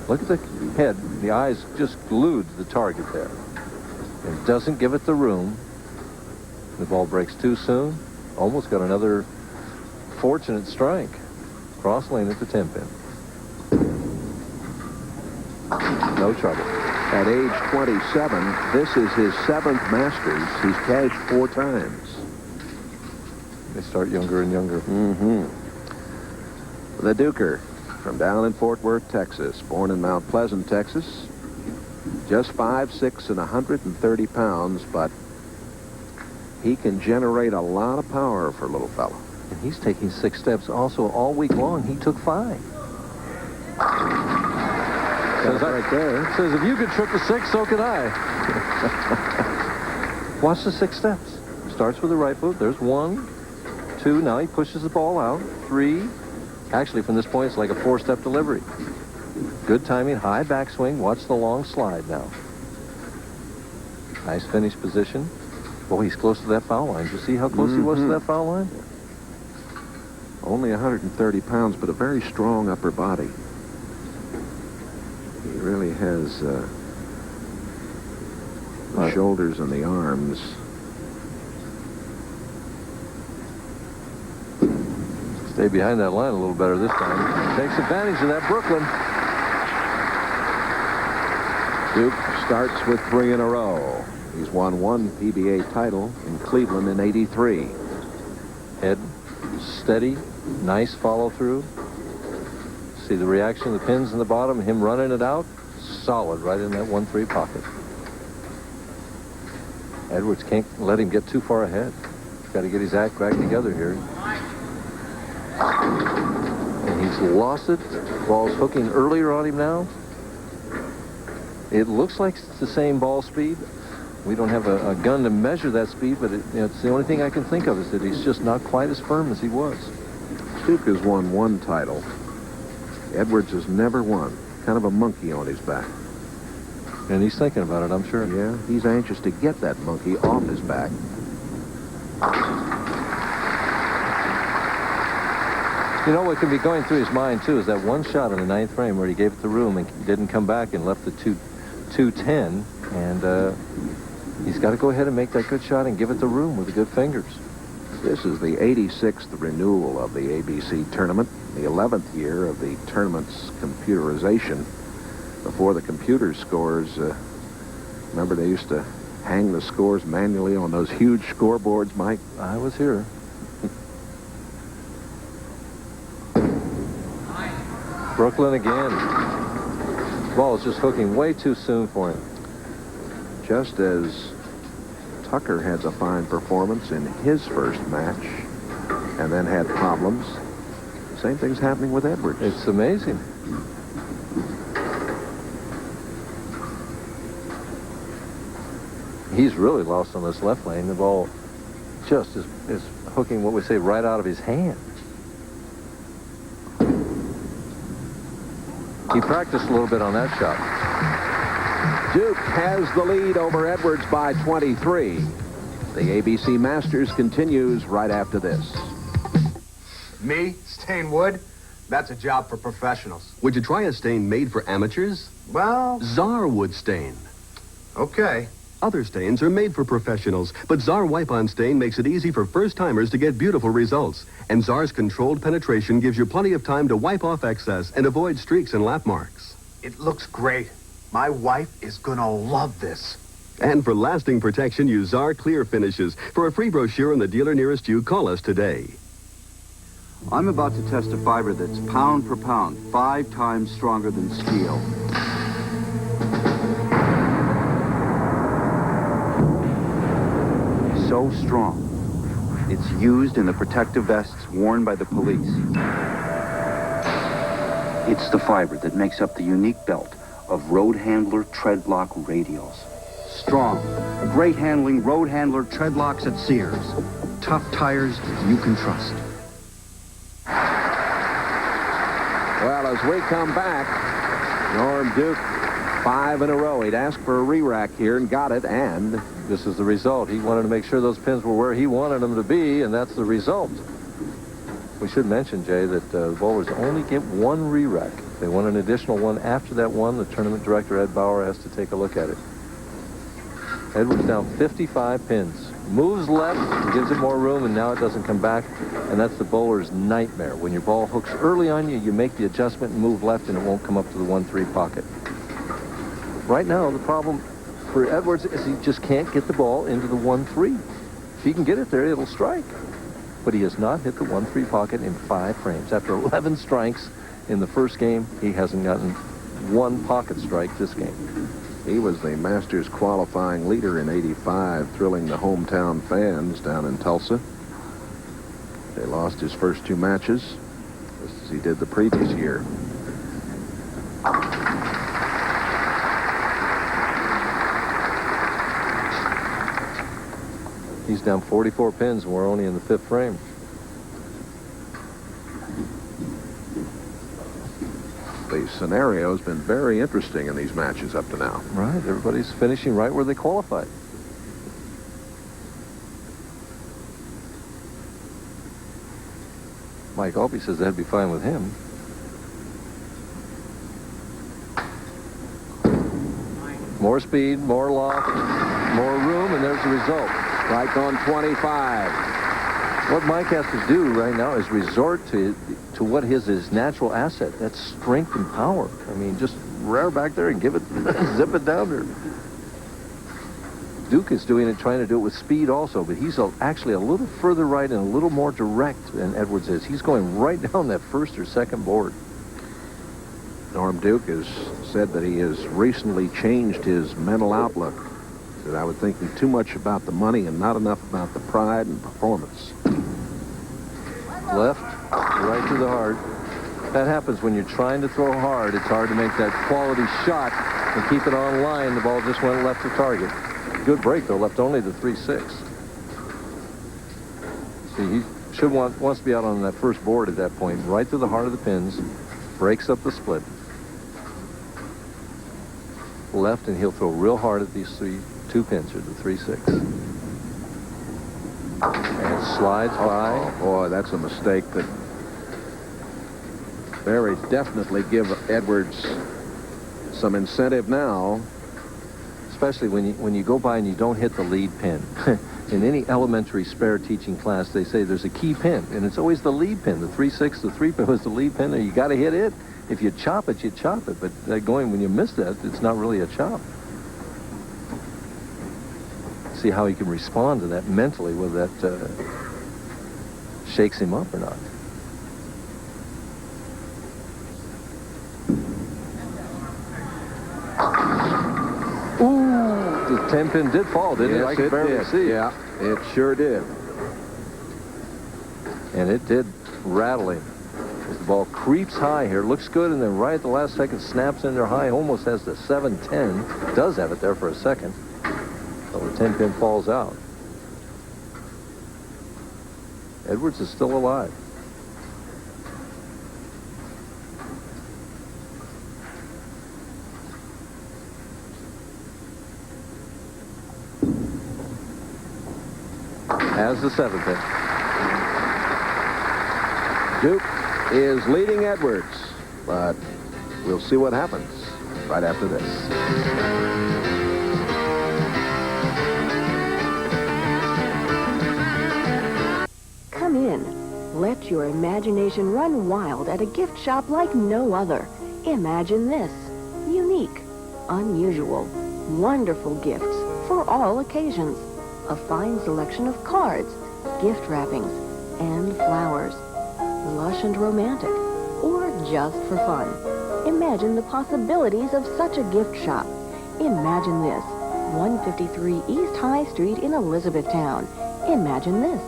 Look at the head. The eyes just glued to the target there. And doesn't give it the room. The ball breaks too soon. Almost got another fortunate strike. Cross lane at the 10-pin. No trouble. At age 27, this is his 7th Masters. He's cashed 4 times. They start younger and younger. The Duker from down in Fort Worth, Texas. Born in Mount Pleasant, Texas. Just 5'6" and 130 pounds, but he can generate a lot of power for a little fellow. And he's taking 6 steps. Also, all week long, he took 5. Says right there. Says, if you could trip a 6, so could I. Watch the 6 steps. Starts with the right foot. There's 1, 2. Now he pushes the ball out. 3. Actually, from this point, it's like a 4-step delivery. Good timing, high backswing. Watch the long slide now. Nice finish position. Boy, he's close to that foul line. Did you see how close he was to that foul line? Only 130 pounds, but a very strong upper body. He really has the shoulders and the arms. Stay behind that line a little better this time. Takes advantage of that, Brooklyn. Duke starts with 3 in a row. He's won 1 PBA title in Cleveland in '83. Head steady, nice follow through. See the reaction of the pins in the bottom, him running it out. Solid right in that 1-3 pocket. Edwards can't let him get too far ahead. He's got to get his act back together here. And he's lost it. Ball's hooking earlier on him now. It looks like it's the same ball speed. We don't have a gun to measure that speed, but it's the only thing I can think of is that he's just not quite as firm as he was. Duke has won 1 title. Edwards has never won. Kind of a monkey on his back. And he's thinking about it, I'm sure. Yeah, he's anxious to get that monkey off his back. You know what can be going through his mind, too, is that one shot in the 9th frame where he gave it the room and didn't come back and left the 210. And he's got to go ahead and make that good shot and give it the room with the good fingers. This is the 86th renewal of the ABC tournament, the 11th year of the tournament's computerization. Before the computer scores, remember they used to hang the scores manually on those huge scoreboards, Mike? I was here. Brooklyn again. Ball is just hooking way too soon for him. Just as Tucker had a fine performance in his first match and then had problems, same thing's happening with Edwards. It's amazing. He's really lost on this left lane. The ball just is hooking, what we say, right out of his hand. He practiced a little bit on that shot. Duke has the lead over Edwards by 23. The ABC Masters continues right after this. Me? Stain wood? That's a job for professionals. Would you try a stain made for amateurs? Well... Czar wood stain. Okay. Other stains are made for professionals, but Czar Wipe-On Stain makes it easy for first-timers to get beautiful results. And Czar's controlled penetration gives you plenty of time to wipe off excess and avoid streaks and lap marks. It looks great. My wife is gonna love this. And for lasting protection, use Czar Clear Finishes. For a free brochure in the dealer nearest you, call us today. I'm about to test a fiber that's pound for pound, 5 times stronger than steel. So strong, it's used in the protective vests worn by the police. It's the fiber that makes up the unique belt of Road Handler Treadlock radials. Strong, great handling Road Handler Treadlocks at Sears. Tough tires you can trust. Well, as we come back, Norm Duke, 5 in a row. He'd asked for a re-rack here and got it, and this is the result. He wanted to make sure those pins were where he wanted them to be, and that's the result. We should mention, Jay, that the bowlers only get 1 re-rack. If they want an additional one after that one, the tournament director, Ed Bauer, has to take a look at it. Edwards down 55 pins. Moves left, gives it more room, and now it doesn't come back, and that's the bowler's nightmare. When your ball hooks early on you, you make the adjustment and move left, and it won't come up to the 1-3 pocket. Right now, the problem for Edwards is he just can't get the ball into the 1-3. If he can get it there, it'll strike. But he has not hit the 1-3 pocket in 5 frames. After 11 strikes in the first game, he hasn't gotten 1 pocket strike this game. he was the Masters qualifying leader in '85, thrilling the hometown fans down in Tulsa. They lost his first 2 matches, just as he did the previous year. He's down 44 pins, and we're only in the 5th frame. The scenario has been very interesting in these matches up to now. Right, everybody's finishing right where they qualified. Mike Aulby says that'd be fine with him. More speed, more loft, more room, and there's the result. Strike on 25. What Mike has to do right now is resort to what is his natural asset. That's strength and power. I mean, just rear back there and give it, zip it down there. Duke is doing it, trying to do it with speed also, but he's actually a little further right and a little more direct than Edwards is. He's going right down that 1st or 2nd board. Norm Duke has said that he has recently changed his mental outlook. That I was thinking too much about the money and not enough about the pride and performance. Left, right to the heart. That happens when you're trying to throw hard. It's hard to make that quality shot and keep it on line. The ball just went left to target. Good break, though. Left only the 3-6. See, he wants to be out on that 1st board at that point. Right to the heart of the pins. Breaks up the split. Left, and he'll throw real hard at these 2 pins, or the 3-6. And slides by. Oh, boy, that's a mistake that very definitely give Edwards some incentive now. Especially when you go by and you don't hit the lead pin. In any elementary spare teaching class, they say there's a key pin, and it's always the lead pin. The 3-6, the 3 pin was the lead pin, and you got to hit it. If you chop it, you chop it. But when you miss that, it's not really a chop. See how he can respond to that mentally, whether that shakes him up or not. Ooh, the 10-pin did fall, didn't it? Yes, I could barely did. see. Yeah, it sure did. And it did rattle him. The ball creeps high here, looks good, and then right at the last second snaps in there high, almost has the 7-10. Does have it there for a second. So the 10-pin falls out. Edwards is still alive. Has the 7-pin. Duke is leading Edwards, but we'll see what happens right after this. Let your imagination run wild at a gift shop like no other. Imagine this. Unique, unusual, wonderful gifts for all occasions. A fine selection of cards, gift wrappings, and flowers. Lush and romantic, or just for fun. Imagine the possibilities of such a gift shop. Imagine this. 153 East High Street in Elizabethtown. Imagine this.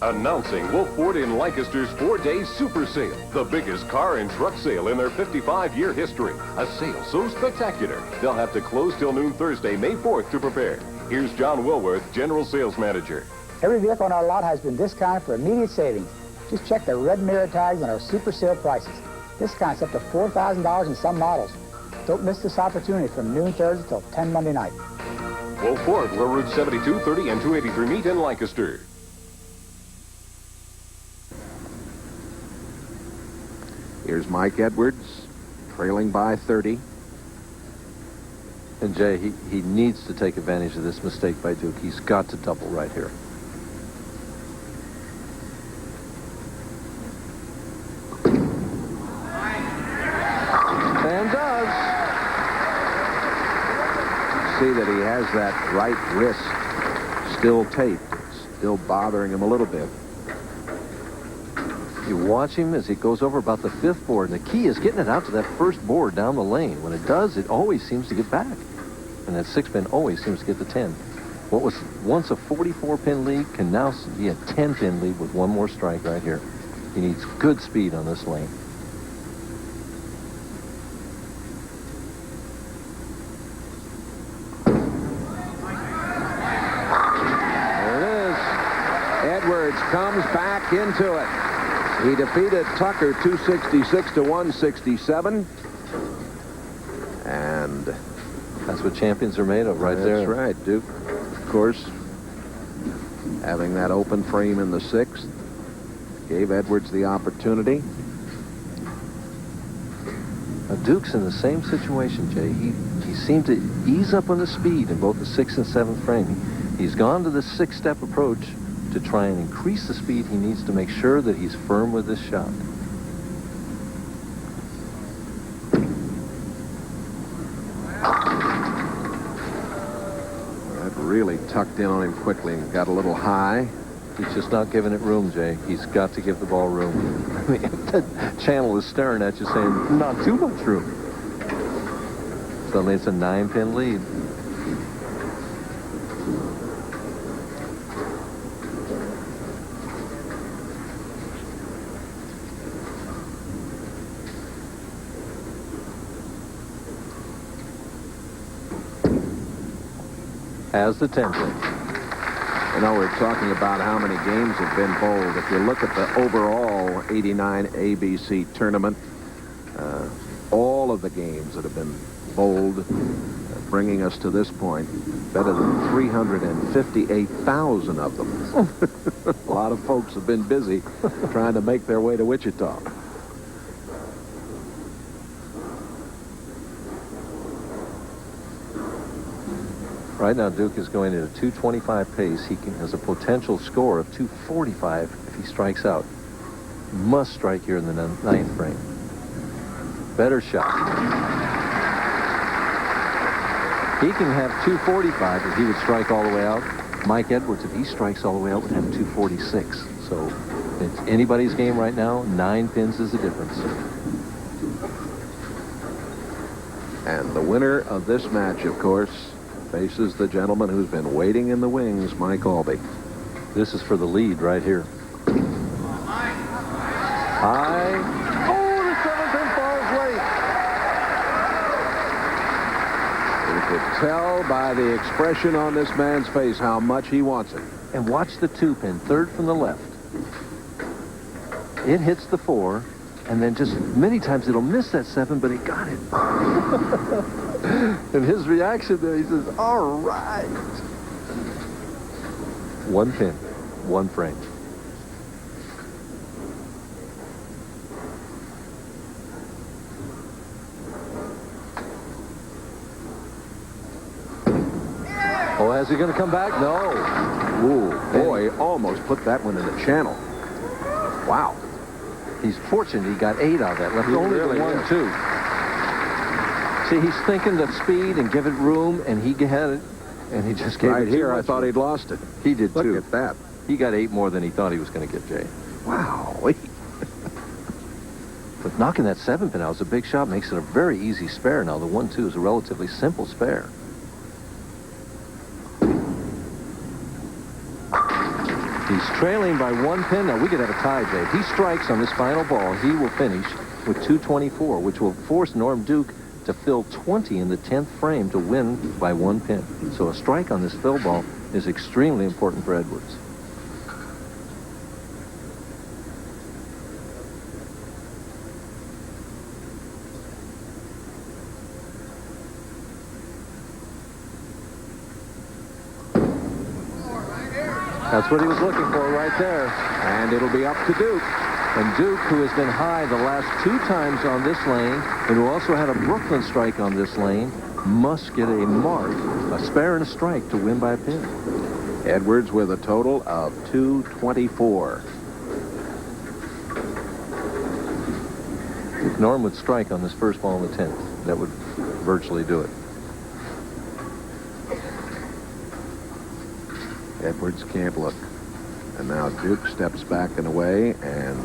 Announcing Wolf Ford in Lancaster's 4-day super sale. The biggest car and truck sale in their 55-year history. A sale so spectacular, they'll have to close till noon Thursday, May 4th to prepare. Here's John Wilworth, General Sales Manager. Every vehicle on our lot has been discounted for immediate savings. Just check the red mirror tags on our super sale prices. Discounts up to $4,000 in some models. Don't miss this opportunity from noon Thursday till 10 Monday night. Wolf Ford, where Route 72, 30, and 283 meet in Lancaster. Here's Mike Edwards, trailing by 30. And Jay, he needs to take advantage of this mistake by Duke. He's got to double right here. And does. See that he has that right wrist still taped. It's still bothering him a little bit. You watch him as he goes over about the 5th board, and the key is getting it out to that 1st board down the lane. When it does, it always seems to get back. And that 6-pin always seems to get the 10. What was once a 44-pin lead can now be a 10-pin lead with one more strike right here. He needs good speed on this lane. There it is. Edwards comes back into it. He defeated Tucker 266 to 167. And that's what champions are made of right there. That's right. Duke, of course, having that open frame in the 6th, gave Edwards the opportunity. Now, Duke's in the same situation, Jay. He seemed to ease up on the speed in both the 6th and 7th frame. He's gone to the 6-step approach to try and increase the speed he needs to make sure that he's firm with this shot. That really tucked in on him quickly and got a little high. He's just not giving it room, Jay. He's got to give the ball room. I mean, the channel is staring at you saying, not too much room. Suddenly it's a 9-pin lead. As the 10-pin. You know, we're talking about how many games have been bowled. If you look at the overall 89 ABC tournament, all of the games that have been bowled, bringing us to this point, better than 358,000 of them. A lot of folks have been busy trying to make their way to Wichita. Right now, Duke is going at a 225 pace. He has a potential score of 245 if he strikes out. Must strike here in the 9th frame. Better shot. He can have 245 if he would strike all the way out. Mike Edwards, if he strikes all the way out, would have 246. So it's anybody's game right now. 9 pins is the difference. And the winner of this match, of course, faces the gentleman who's been waiting in the wings, Mike Aulby. This is for the lead right here. High. Oh, the 7-pin falls late. You could tell by the expression on this man's face how much he wants it. And watch the 2-pin, 3rd from the left. It hits the 4, and then just many times it'll miss that 7, but he got it. And his reaction there, he says, all right. 1 pin, 1 frame. Oh, is he going to come back? No. Ooh, boy, almost put that one in the channel. Wow. He's fortunate he got 8 out of that. Left He only really the 1, is. 2. See, he's thinking of speed and give it room, and he had it, and he just gave Right it here, too I much thought room. he'd lost it. He did, Look too. at that. He got 8 more than he thought he was going to get, Jay. Wow. But knocking that 7-pin out is a big shot, makes it a very easy spare. Now, the 1-2 is a relatively simple spare. He's trailing by 1 pin. Now, we could have a tie, Jay. If he strikes on this final ball, he will finish with 224, which will force Norm Duke to fill 20 in the 10th frame to win by 1 pin. So a strike on this fill ball is extremely important for Edwards. That's what he was looking for right there. And it'll be up to Duke. And Duke, who has been high the last 2 times on this lane, and who also had a Brooklyn strike on this lane, must get a mark, a spare and a strike to win by a pin. Edwards with a total of 224. If Norm would strike on this first ball in the 10th, that would virtually do it. Edwards can't look. And now Duke steps back and away, and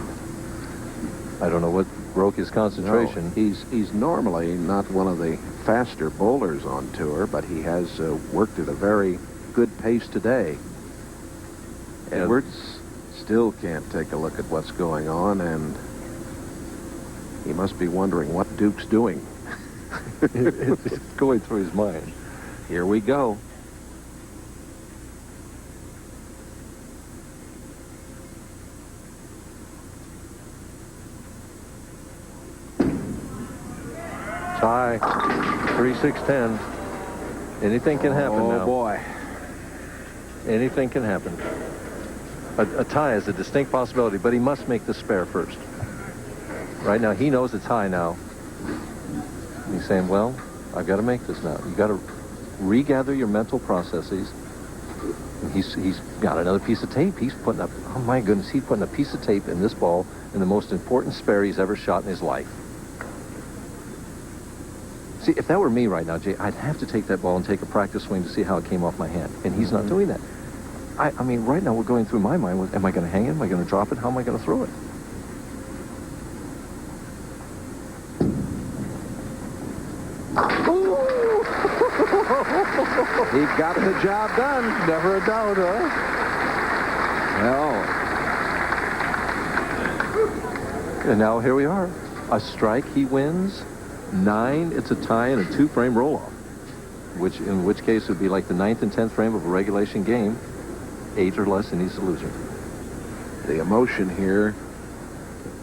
I don't know what broke his concentration. No, he's normally not one of the faster bowlers on tour, but he has worked at a very good pace today. Edwards still can't take a look at what's going on, and he must be wondering what Duke's doing. It's going through his mind. Here we go. Tie, 3-6-10. Anything can happen now. Oh, boy. Anything can happen. A tie is a distinct possibility, but he must make the spare first. Right now, he knows it's high now. He's saying, well, I've got to make this now. You've got to regather your mental processes. And he's got another piece of tape. He's putting up, oh my goodness, he's putting a piece of tape in this ball in the most important spare he's ever shot in his life. See, if that were me right now, Jay, I'd have to take that ball and take a practice swing to see how it came off my hand. And he's not doing that. I mean, right now we're going through my mind with, am I going to hang it? Am I going to drop it? How am I going to throw it? He got the job done. Never a doubt, huh? Well. And now here we are. A strike, he wins. 9, it's a tie and a 2-frame roll-off. In which case it would be like the 9th and 10th frame of a regulation game. 8 or less, and he's a loser. The emotion here,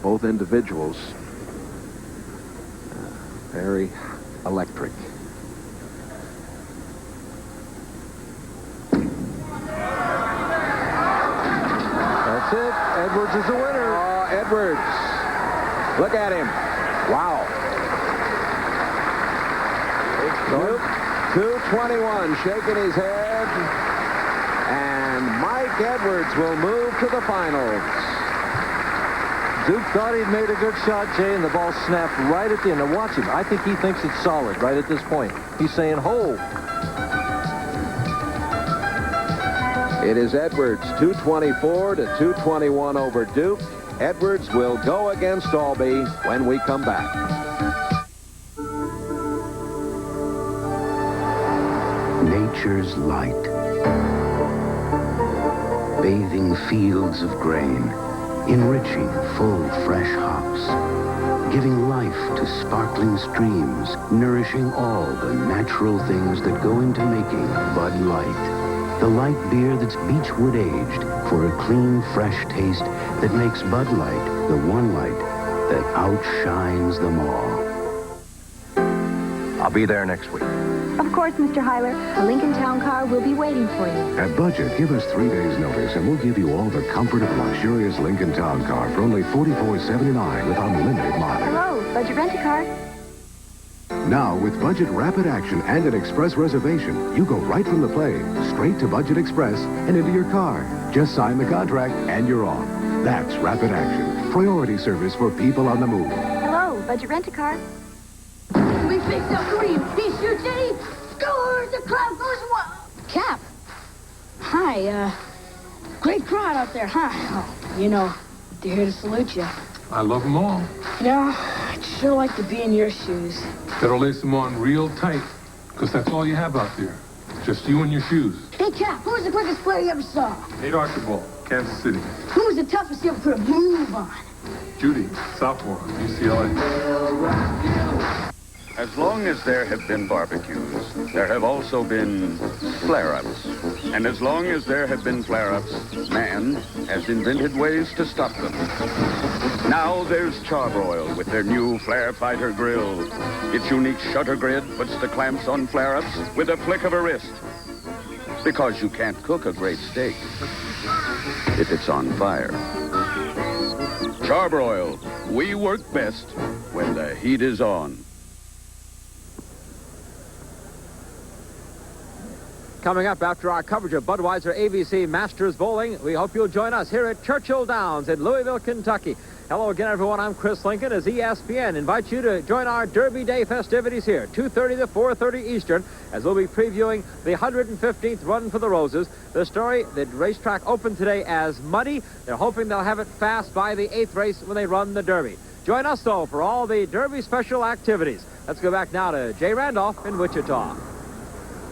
both individuals, very electric. That's it. Edwards is the winner. Oh, Edwards. Look at him. Wow. 221, shaking his head. And Mike Edwards will move to the finals. Duke thought he'd made a good shot, Jay, and the ball snapped right at the end. Now watch him. I think he thinks it's solid right at this point. He's saying, hold. It is Edwards, 224 to 221 over Duke. Edwards will go against Aulby when we come back. Nature's light. Bathing fields of grain. Enriching full, fresh hops. Giving life to sparkling streams. Nourishing all the natural things that go into making Bud Light. The light beer that's beechwood aged for a clean, fresh taste that makes Bud Light the one light that outshines them all. I'll be there next week. Of course, Mr. Hyler. A Lincoln Town Car will be waiting for you. At Budget, give us 3 days' notice, and we'll give you all the comfort of a luxurious Lincoln Town Car for only $44.79 with unlimited mileage. Hello, Budget Rent-A-Car. Now, with Budget Rapid Action and an express reservation, you go right from the plane, straight to Budget Express, and into your car. Just sign the contract, and you're off. That's Rapid Action. Priority service for people on the move. Hello, Budget Rent-A-Car. We fixed up Green. He shoots it. He scores. The crowd goes wild. Cap. Hi, great crowd out there, huh? Oh, you know, they're here to salute you. I love them all. You know, I'd sure like to be in your shoes. Better lace them on real tight, because that's all you have out there. Just you and your shoes. Hey, Cap, who was the quickest player you ever saw? Nate Archibald, Kansas City. Who was the toughest you ever put a move on? Judy, sophomore, UCLA. As long as there have been barbecues, there have also been flare-ups. And as long as there have been flare-ups, man has invented ways to stop them. Now there's Charbroil with their new Flare Fighter grill. Its unique shutter grid puts the clamps on flare-ups with a flick of a wrist. Because you can't cook a great steak if it's on fire. Charbroil, we work best when the heat is on. Coming up after our coverage of Budweiser ABC Masters Bowling, we hope you'll join us here at Churchill Downs in Louisville, Kentucky. Hello again, everyone. I'm Chris Lincoln as ESPN invites you to join our Derby Day festivities here, 2:30 to 4:30 Eastern, as we'll be previewing the 115th Run for the Roses. The story, the racetrack opened today as muddy. They're hoping they'll have it fast by the 8th race when they run the Derby. Join us, though, for all the Derby special activities. Let's go back now to Jay Randolph in Wichita.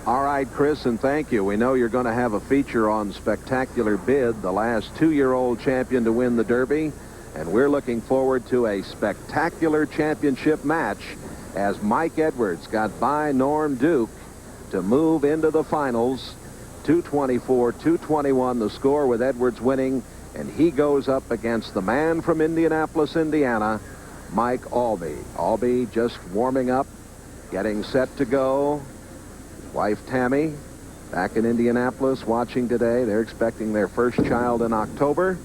All right, Chris, and thank you. We know you're going to have a feature on Spectacular Bid, the last 2-year-old champion to win the Derby. And we're looking forward to a spectacular championship match as Mike Edwards got by Norm Duke to move into the finals. 224-221 the score with Edwards winning. And he goes up against the man from Indianapolis, Indiana, Mike Aulby. Aulby just warming up, getting set to go. Wife Tammy back in Indianapolis watching today. They're expecting their first child in October.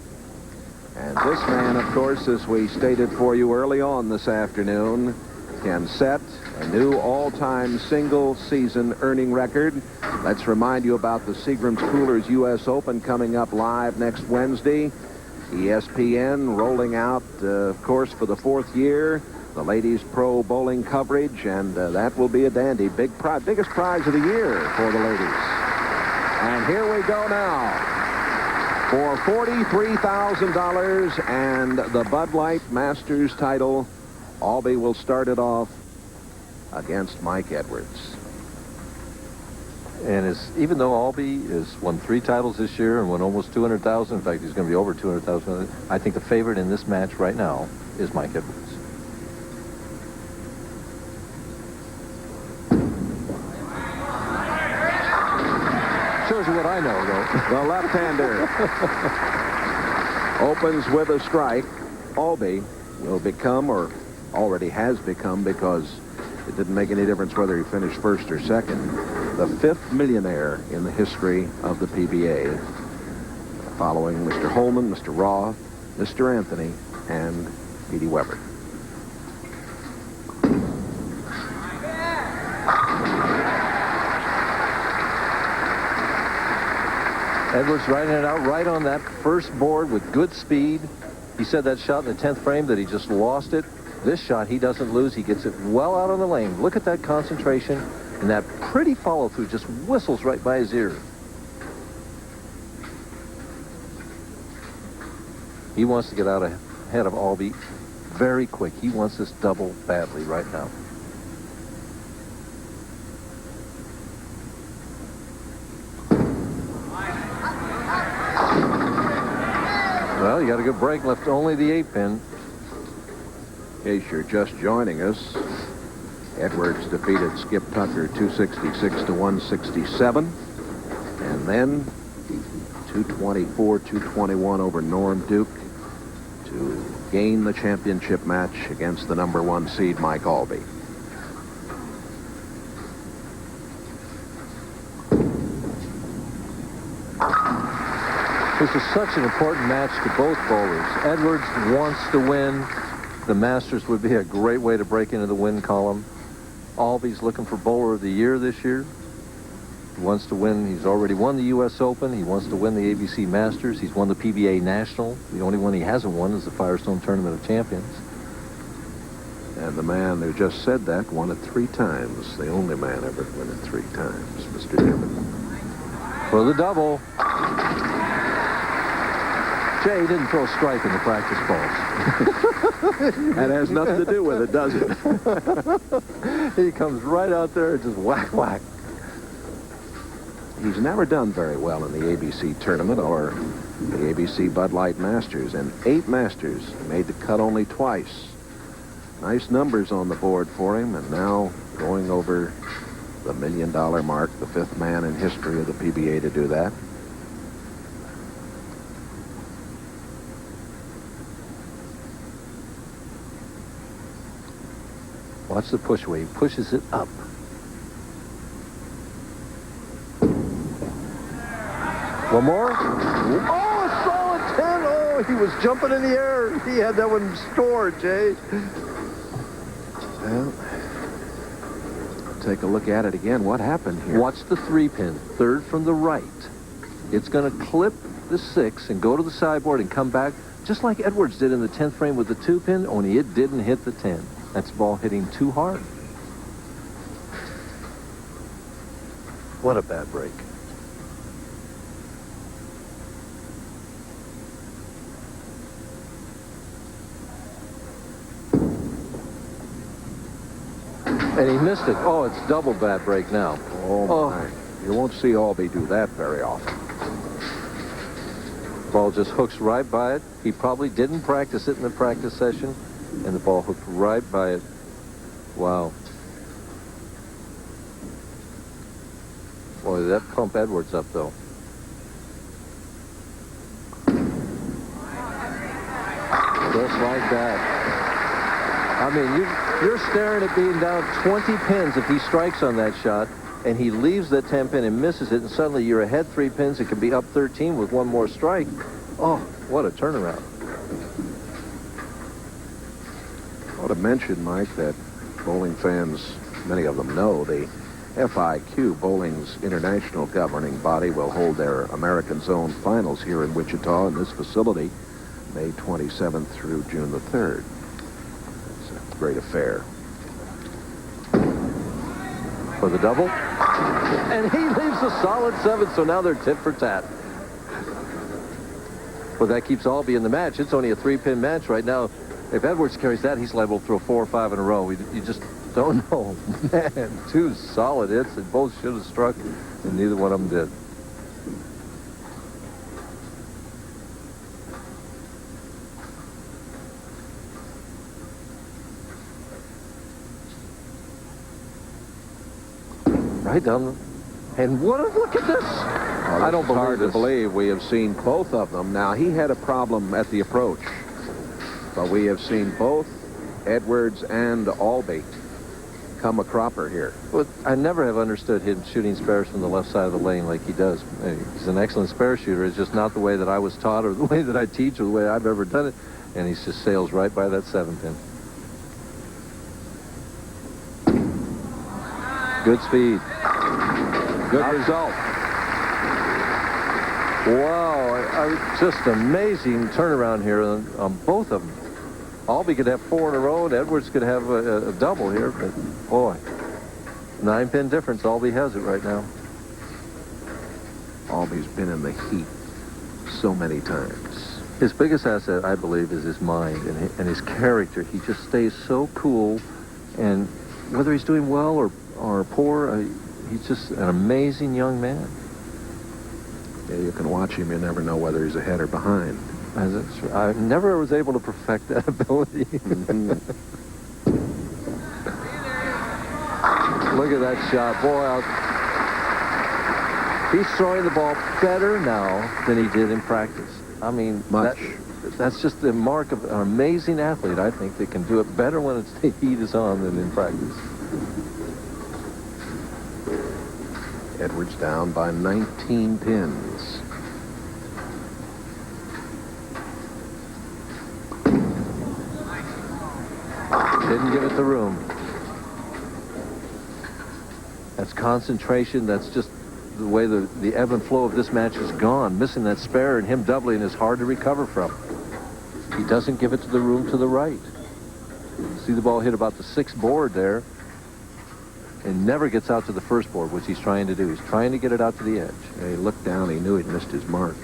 And this man, of course, as we stated for you early on this afternoon, can set a new all-time single-season earning record. Let's remind you about the Seagram's Coolers U.S. Open coming up live next Wednesday. ESPN rolling out, of course, for the 4th year, the ladies' pro bowling coverage, and that will be a dandy. Biggest prize of the year for the ladies. And here we go now for $43,000 and the Bud Light Masters title. Aulby will start it off against Mike Edwards. And even though Aulby has won 3 titles this year and won almost $200,000, in fact, he's going to be over $200,000, I think the favorite in this match right now is Mike Edwards. Shows you what I know, though. The left-hander opens with a strike. Aulby will become, or already has become, because it didn't make any difference whether he finished first or second, the 5th millionaire in the history of the PBA, following Mr. Holman, Mr. Roth, Mr. Anthony, and Petey Weber. Edwards riding it out right on that first board with good speed. He said that shot in the 10th frame that he just lost it. This shot he doesn't lose. He gets it well out on the lane. Look at that concentration, and that pretty follow-through just whistles right by his ear. He wants to get out ahead of Aulby very quick. He wants this double badly right now. Well, you got a good break, left only the 8-pin. In case you're just joining us, Edwards defeated Skip Tucker 266 to 167. And then 224-221 over Norm Duke to gain the championship match against the #1 seed Mike Aulby. This is such an important match to both bowlers. Edwards wants to win. The Masters would be a great way to break into the win column. Aulby's looking for Bowler of the Year this year. wants to win. He's already won the U.S. Open. He wants to win the ABC Masters. He's won the PBA National. The only one he hasn't won is the Firestone Tournament of Champions. And the man who just said that won it 3 times. The only man ever to win it 3 times, Mr. Timmons. For the double. Jay didn't throw a strike in the practice balls. That has nothing to do with it, does it? He comes right out there and just whack, whack. He's never done very well in the ABC tournament or the ABC Bud Light Masters. And 8 Masters, made the cut only twice. Nice numbers on the board for him, and now going over the $1 million mark, the 5th man in history of the PBA to do that. Watch the push where he pushes it up. One more. Oh, a solid 10. Oh, he was jumping in the air. He had that one scored, Jay. Well, take a look at it again. What happened here? Watch the 3-pin, 3rd from the right. It's going to clip the 6 and go to the sideboard and come back, just like Edwards did in the 10th frame with the 2-pin, only it didn't hit the 10. That's the ball hitting too hard. What a bad break. And he missed it. Oh, it's double bad break now. Oh, my. You won't see Aulby do that very often. Ball just hooks right by it. He probably didn't practice it in the practice session, and the ball hooked right by it. Wow. Boy, did that pump Edwards up, though. Just like that. I mean, you're staring at being down 20 pins if he strikes on that shot, and he leaves that 10 pin and misses it, and suddenly you're ahead 3 pins. It could be up 13 with one more strike. Oh, what a turnaround. I ought to mention, Mike, that bowling fans, many of them know, the FIQ, bowling's international governing body, will hold their American Zone finals here in Wichita in this facility, May 27th through June the 3rd. It's a great affair. For the double. And he leaves a solid 7, so now they're tit for tat. Well, that keeps Aulby in the match. It's only a 3-pin match right now. If Edwards carries that, he's liable to throw 4 or 5 in a row. You just don't know. Man, 2 solid hits that both should have struck, and neither one of them did. Right down the... And look at this. I don't believe hard to believe we have seen both of them. Now, he had a problem at the approach, but we have seen both Edwards and Aulby come a cropper here. Well, I never have understood him shooting spares from the left side of the lane like he does. He's an excellent spare shooter. It's just not the way that I was taught or the way that I teach or the way I've ever done it. And he just sails right by that 7-pin. Good speed. Good result. Wow, just amazing turnaround here on both of them. Aulby could have 4 in a row, and Edwards could have a double here, but boy, 9-pin difference. Aulby has it right now. Aulby's been in the heat so many times. His biggest asset, I believe, is his mind and his character. He just stays so cool, and whether he's doing well or poor, he's just an amazing young man. Yeah, you can watch him. You never know whether he's ahead or behind. I never was able to perfect that ability. Look at that shot. Boy, he's throwing the ball better now than he did in practice. I mean, that's just the mark of an amazing athlete, I think, that can do it better when the heat is on than in practice. Edwards down by 19 pins. Didn't give it the room. That's concentration. That's just the way the ebb and flow of this match is gone. Missing that spare and him doubling is hard to recover from. He doesn't give it to the room to the right. See the ball hit about the 6th board there, and never gets out to the 1st board, which he's trying to do. He's trying to get it out to the edge. He looked down. He knew he'd missed his mark.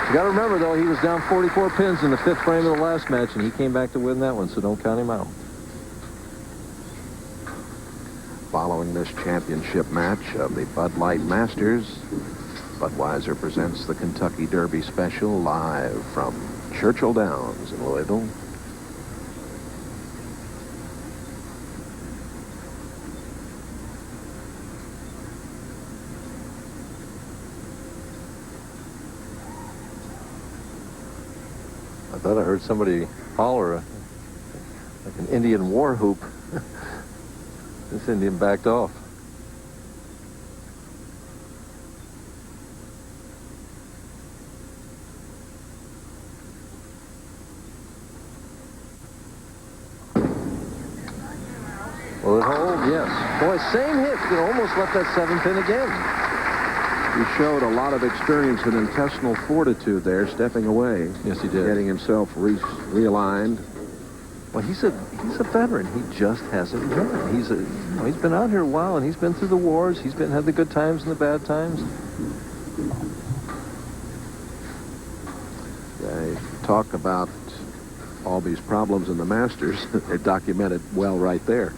You got to remember, though, he was down 44 pins in the 5th frame of the last match, and he came back to win that one, so don't count him out. Following this championship match of the Bud Light Masters, Budweiser presents the Kentucky Derby Special live from Churchill Downs in Louisville. I thought I heard somebody holler like an Indian war whoop. This Indian backed off. Will it hold? Yes. Boy, same hit. You almost left that 7 pin again. He showed a lot of experience and intestinal fortitude there, stepping away. Yes, he did. Getting himself realigned. Well, he's a veteran. He just hasn't learned. He's been out here a while, and he's been through the wars. He's had the good times and the bad times. They talk about Aulby's problems in the Masters. They're documented well right there.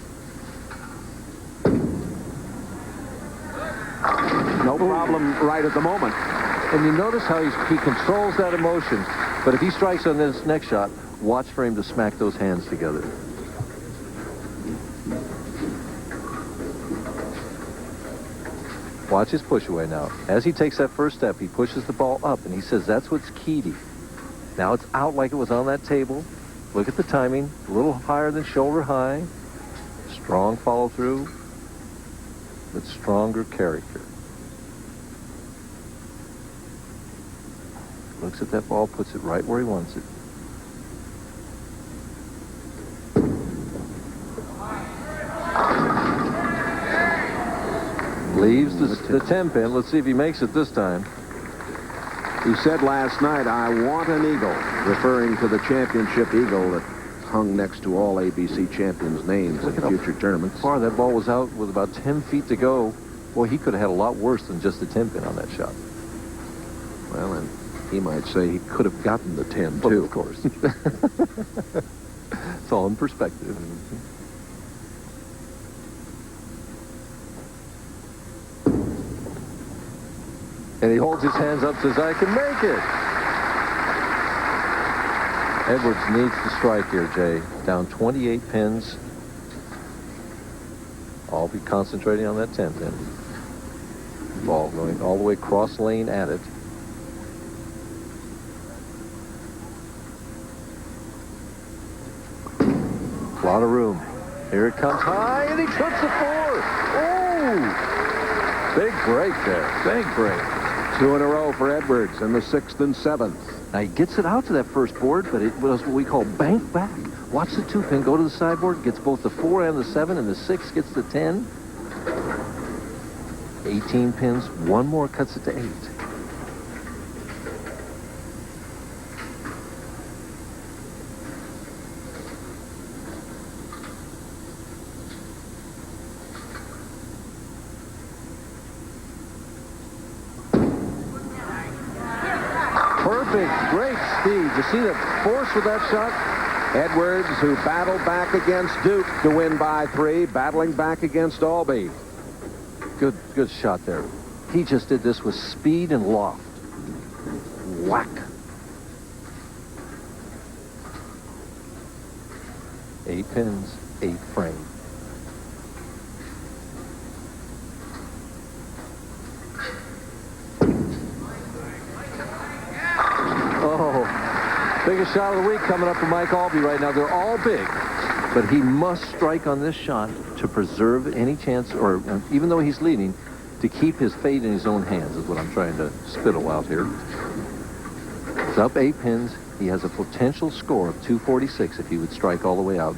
No problem right at the moment. And you notice how he controls that emotion. But if he strikes on this next shot, watch for him to smack those hands together. Watch his push away now. As he takes that first step, he pushes the ball up, and he says that's what's key to. Now it's out like it was on that table. Look at the timing. A little higher than shoulder high. Strong follow through, but stronger character. Looks at that ball, puts it right where he wants it. Leaves the 10 pin. Let's see if he makes it this time. He said last night, "I want an eagle," referring to the championship eagle that hung next to all ABC champions' names in future tournaments. Far that ball was out with about 10 feet to go. Boy, he could have had a lot worse than just the 10 pin on that shot. Well, and he might say he could have gotten the 10, too. too. Of course. It's all in perspective. And he holds his hands up, says, "I can make it." Edwards needs to strike here, Jay. Down 28 pins. I'll be concentrating on that 10 pin. Ball going all the way cross lane at it. A lot of room. Here it comes high, and he trips the 4. Oh! Big break there. Big break. 2 in a row for Edwards in the 6th and 7th. Now, he gets it out to that first board, but it was what we call bank back. Watch the 2 pin go to the sideboard, gets both the 4 and the 7, and the 6 gets the 10. 18 pins, 1 more cuts it to 8. Perfect, great speed. You see the force with that shot? Edwards, who battled back against Duke to win by 3, battling back against Aulby. Good shot there. He just did this with speed and loft. Whack. 8 pins, 8 frame. Oh, biggest shot of the week coming up for Mike Aulby right now. They're all big, but he must strike on this shot to preserve any chance, or even though he's leading, to keep his fate in his own hands is what I'm trying to spittle out here. It's up 8 pins. He has a potential score of 246 if he would strike all the way out.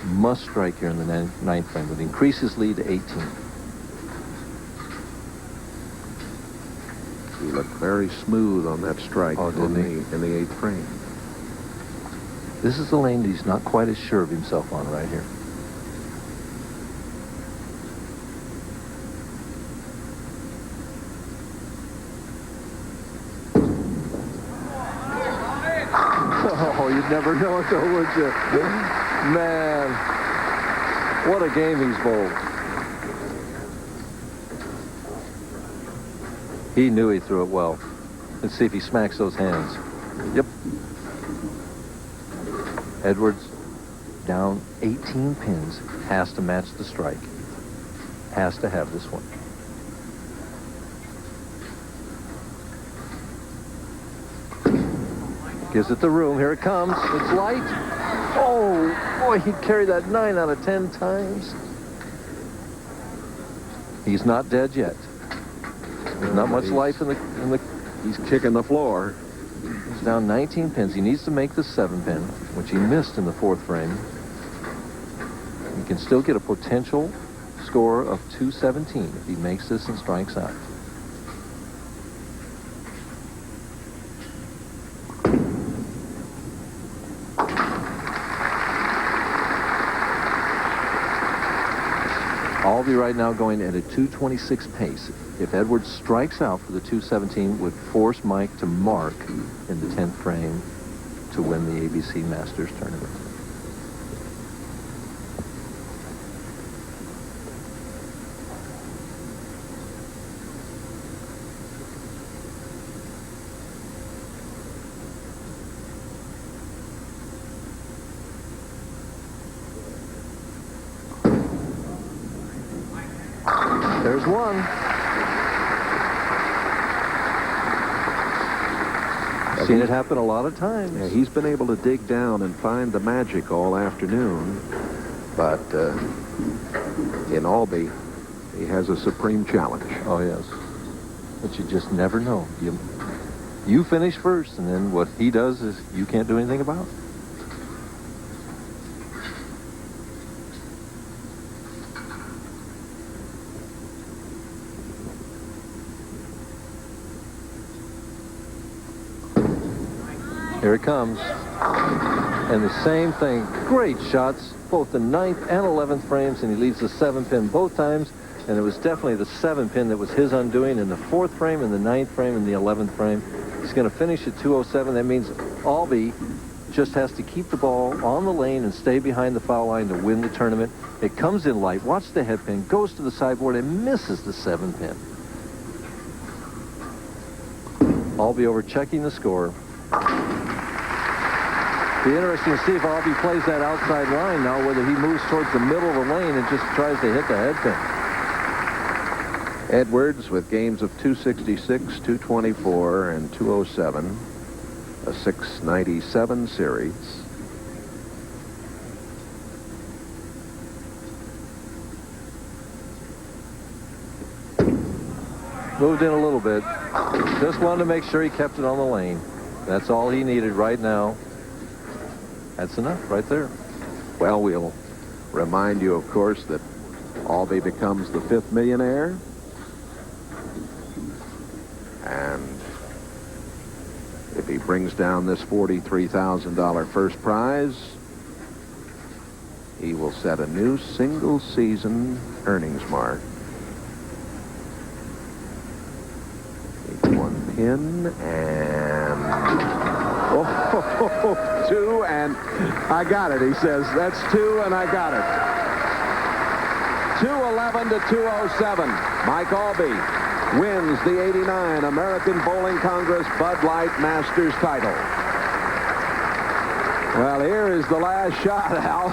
must strike here in the ninth frame. Would increase his lead to 18. He looked very smooth on that strike in the eighth frame. This is the lane that he's not quite as sure of himself on right here. Oh, you'd never know it though, would you? Man, what a game he's bowled. He knew he threw it well. Let's see if he smacks those hands. Yep. Edwards down 18 pins, has to match the strike. Has to have this one. Gives it the room. Here it comes. It's light. Oh, boy, he carried that 9 out of 10 times. He's not dead yet. There's not much life in the. He's kicking the floor. He's down 19 pins. He needs to make the 7-pin, which he missed in the 4th frame. He can still get a potential score of 217 if he makes this and strikes out. Aulby right now going at a 226 pace. If Edwards strikes out for the 217, would force Mike to mark in the 10th frame to win the ABC Masters tournament. There's one. Seen it happen a lot of times. Yeah, he's been able to dig down and find the magic all afternoon. But in Aulby, he has a supreme challenge. Oh, yes. But you just never know. You finish first, and then what he does is you can't do anything about it. Here it comes. And the same thing. Great shots, both the 9th and 11th frames, and he leaves the 7-pin both times. And it was definitely the 7-pin that was his undoing in the 4th frame, and the 9th frame, and the 11th frame. He's going to finish at 207. That means Aulby just has to keep the ball on the lane and stay behind the foul line to win the tournament. It comes in light. Watch the head pin. Goes to the sideboard and misses the 7-pin. Aulby over checking the score. Be interesting to see if Aulby plays that outside line now, whether he moves towards the middle of the lane and just tries to hit the head pin. Edwards with games of 266, 224, and 207. A 697 series. Moved in a little bit. Just wanted to make sure he kept it on the lane. That's all he needed right now. That's enough right there. Well, we'll remind you, of course, that Aulby becomes the 5th millionaire. And if he brings down this $43,000 first prize, he will set a new single-season earnings mark. One pin and... Oh, 2, and I got it, he says. That's 2, and I got it. 211 to 207. Mike Aulby wins the 89 American Bowling Congress Bud Light Masters title. Well, here is the last shot, Al.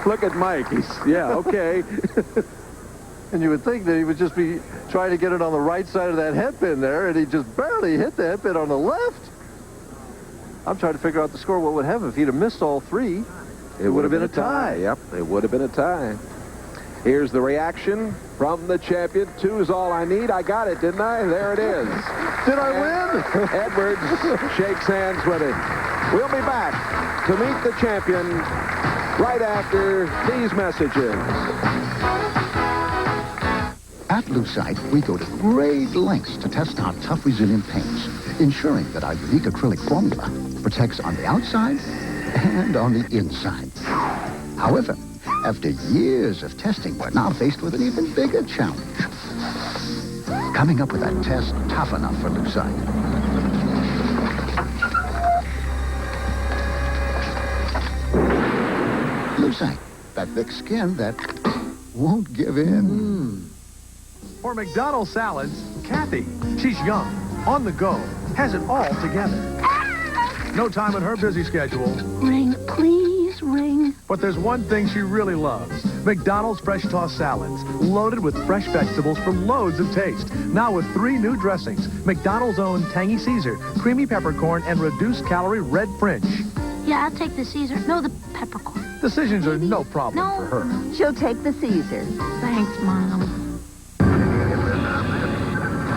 Look at Mike. He's, yeah, okay. And you would think that he would just be trying to get it on the right side of that head pin there, and he just barely hit the head pin on the left. I'm trying to figure out the score. What would happen if he'd have missed all 3? It would have been a tie. Yep, it would have been a tie. Here's the reaction from the champion. 2's all I need. I got it, didn't I? There it is. Did I win? Edwards shakes hands with him. We'll be back to meet the champion right after these messages. At Lucite, we go to great lengths to test our tough, resilient paints, ensuring that our unique acrylic formula protects on the outside and on the inside. However, after years of testing, we're now faced with an even bigger challenge. Coming up with a test tough enough for Lucite. Lucite, that thick skin that won't give in. For McDonald's salads, Kathy. She's young, on the go, has it all together. No time in her busy schedule. Ring, please, ring. But there's one thing she really loves. McDonald's fresh tossed salads, loaded with fresh vegetables for loads of taste. Now with 3 new dressings. McDonald's own tangy Caesar, creamy peppercorn, and reduced calorie red French. Yeah, I'll take the Caesar. No, the peppercorn. Decisions are no problem for her. She'll take the Caesar. Thanks, Mom.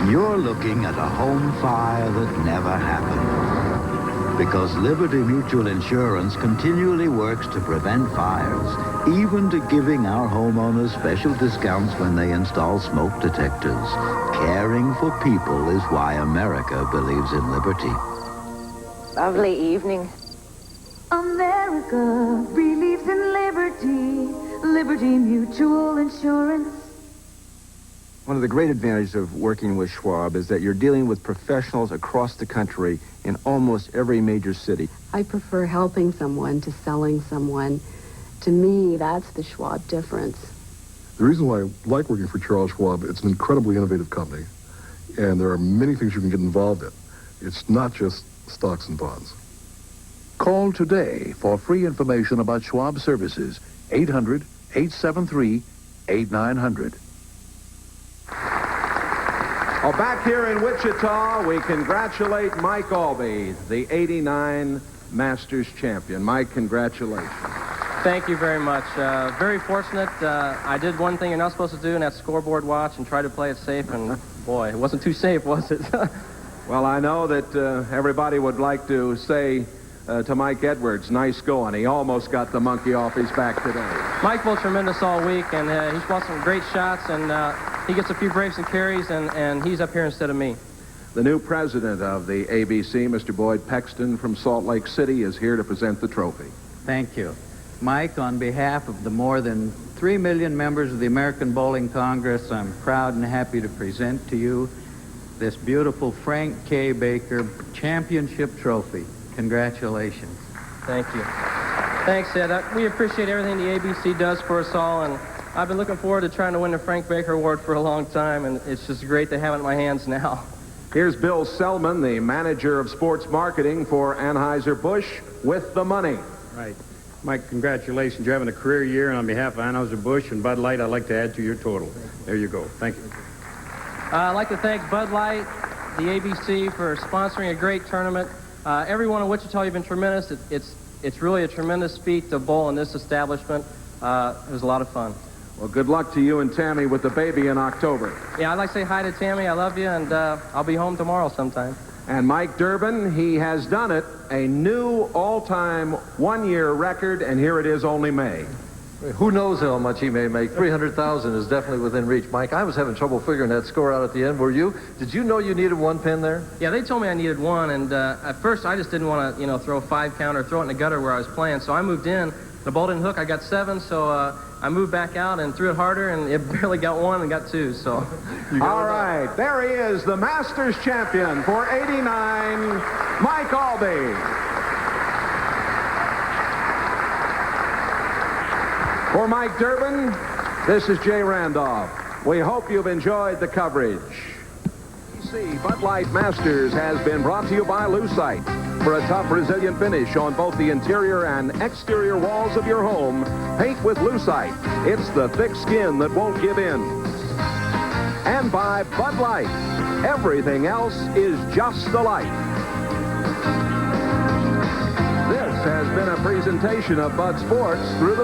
You're looking at a home fire that never happened. Because Liberty Mutual Insurance continually works to prevent fires, even to giving our homeowners special discounts when they install smoke detectors. Caring for people is why America believes in liberty. Lovely evening. America believes in liberty. Liberty Mutual Insurance. One of the great advantages of working with Schwab is that you're dealing with professionals across the country in almost every major city. I prefer helping someone to selling someone. To me, that's the Schwab difference. The reason why I like working for Charles Schwab, it's an incredibly innovative company, and there are many things you can get involved in. It's not just stocks and bonds. Call today for free information about Schwab services. 800-873-8900. Well, back here in Wichita, we congratulate Mike Aulby, the '89 Masters champion. Mike, congratulations. Thank you very much. Very fortunate. I did one thing you're not supposed to do, and that's scoreboard watch and try to play it safe, and boy, it wasn't too safe, was it? Well, I know that everybody would like to say to Mike Edwards, nice going. He almost got the monkey off his back today. Mike was tremendous all week, and he's got some great shots, and he gets a few breaks and carries, and he's up here instead of me. The new president of the ABC, Mr. Boyd Pexton from Salt Lake City, is here to present the trophy. Thank you. Mike, on behalf of the more than 3 million members of the American Bowling Congress, I'm proud and happy to present to you this beautiful Frank K. Baker Championship Trophy. Congratulations. Thank you. Thanks, Ed. We appreciate everything the ABC does for us all, and I've been looking forward to trying to win the Frank Baker Award for a long time, and it's just great to have it in my hands now. Here's Bill Selman, the manager of sports marketing for Anheuser-Busch, with the money. Right. Mike, congratulations. You're having a career year, and on behalf of Anheuser-Busch and Bud Light, I'd like to add to your total. There you go. Thank you. I'd like to thank Bud Light, the ABC, for sponsoring a great tournament. Everyone in Wichita, you've been tremendous. It's really a tremendous feat to bowl in this establishment. It was a lot of fun. Well, good luck to you and Tammy with the baby in October. Yeah, I'd like to say hi to Tammy. I love you, and I'll be home tomorrow sometime. And Mike Durbin, he has done it. A new all-time one-year record, and here it is only May. Who knows how much he may make? 300,000 is definitely within reach. Mike, I was having trouble figuring that score out at the end. Were you? Did you know you needed 1 pin there? Yeah, they told me I needed 1, and at first I just didn't want to, throw a 5 count or throw it in the gutter where I was playing. So I moved in. The ball didn't hook. I got 7, so I moved back out and threw it harder, and it barely got 1 and got 2. So. All right, there he is, the Masters champion for '89, Mike Aulby. For Mike Durbin, this is Jay Randolph. We hope you've enjoyed the coverage. Bud Light Masters has been brought to you by Lucite. For a tough, resilient finish on both the interior and exterior walls of your home, paint with Lucite. It's the thick skin that won't give in. And by Bud Light. Everything else is just the light. This has been a presentation of Bud Sports through the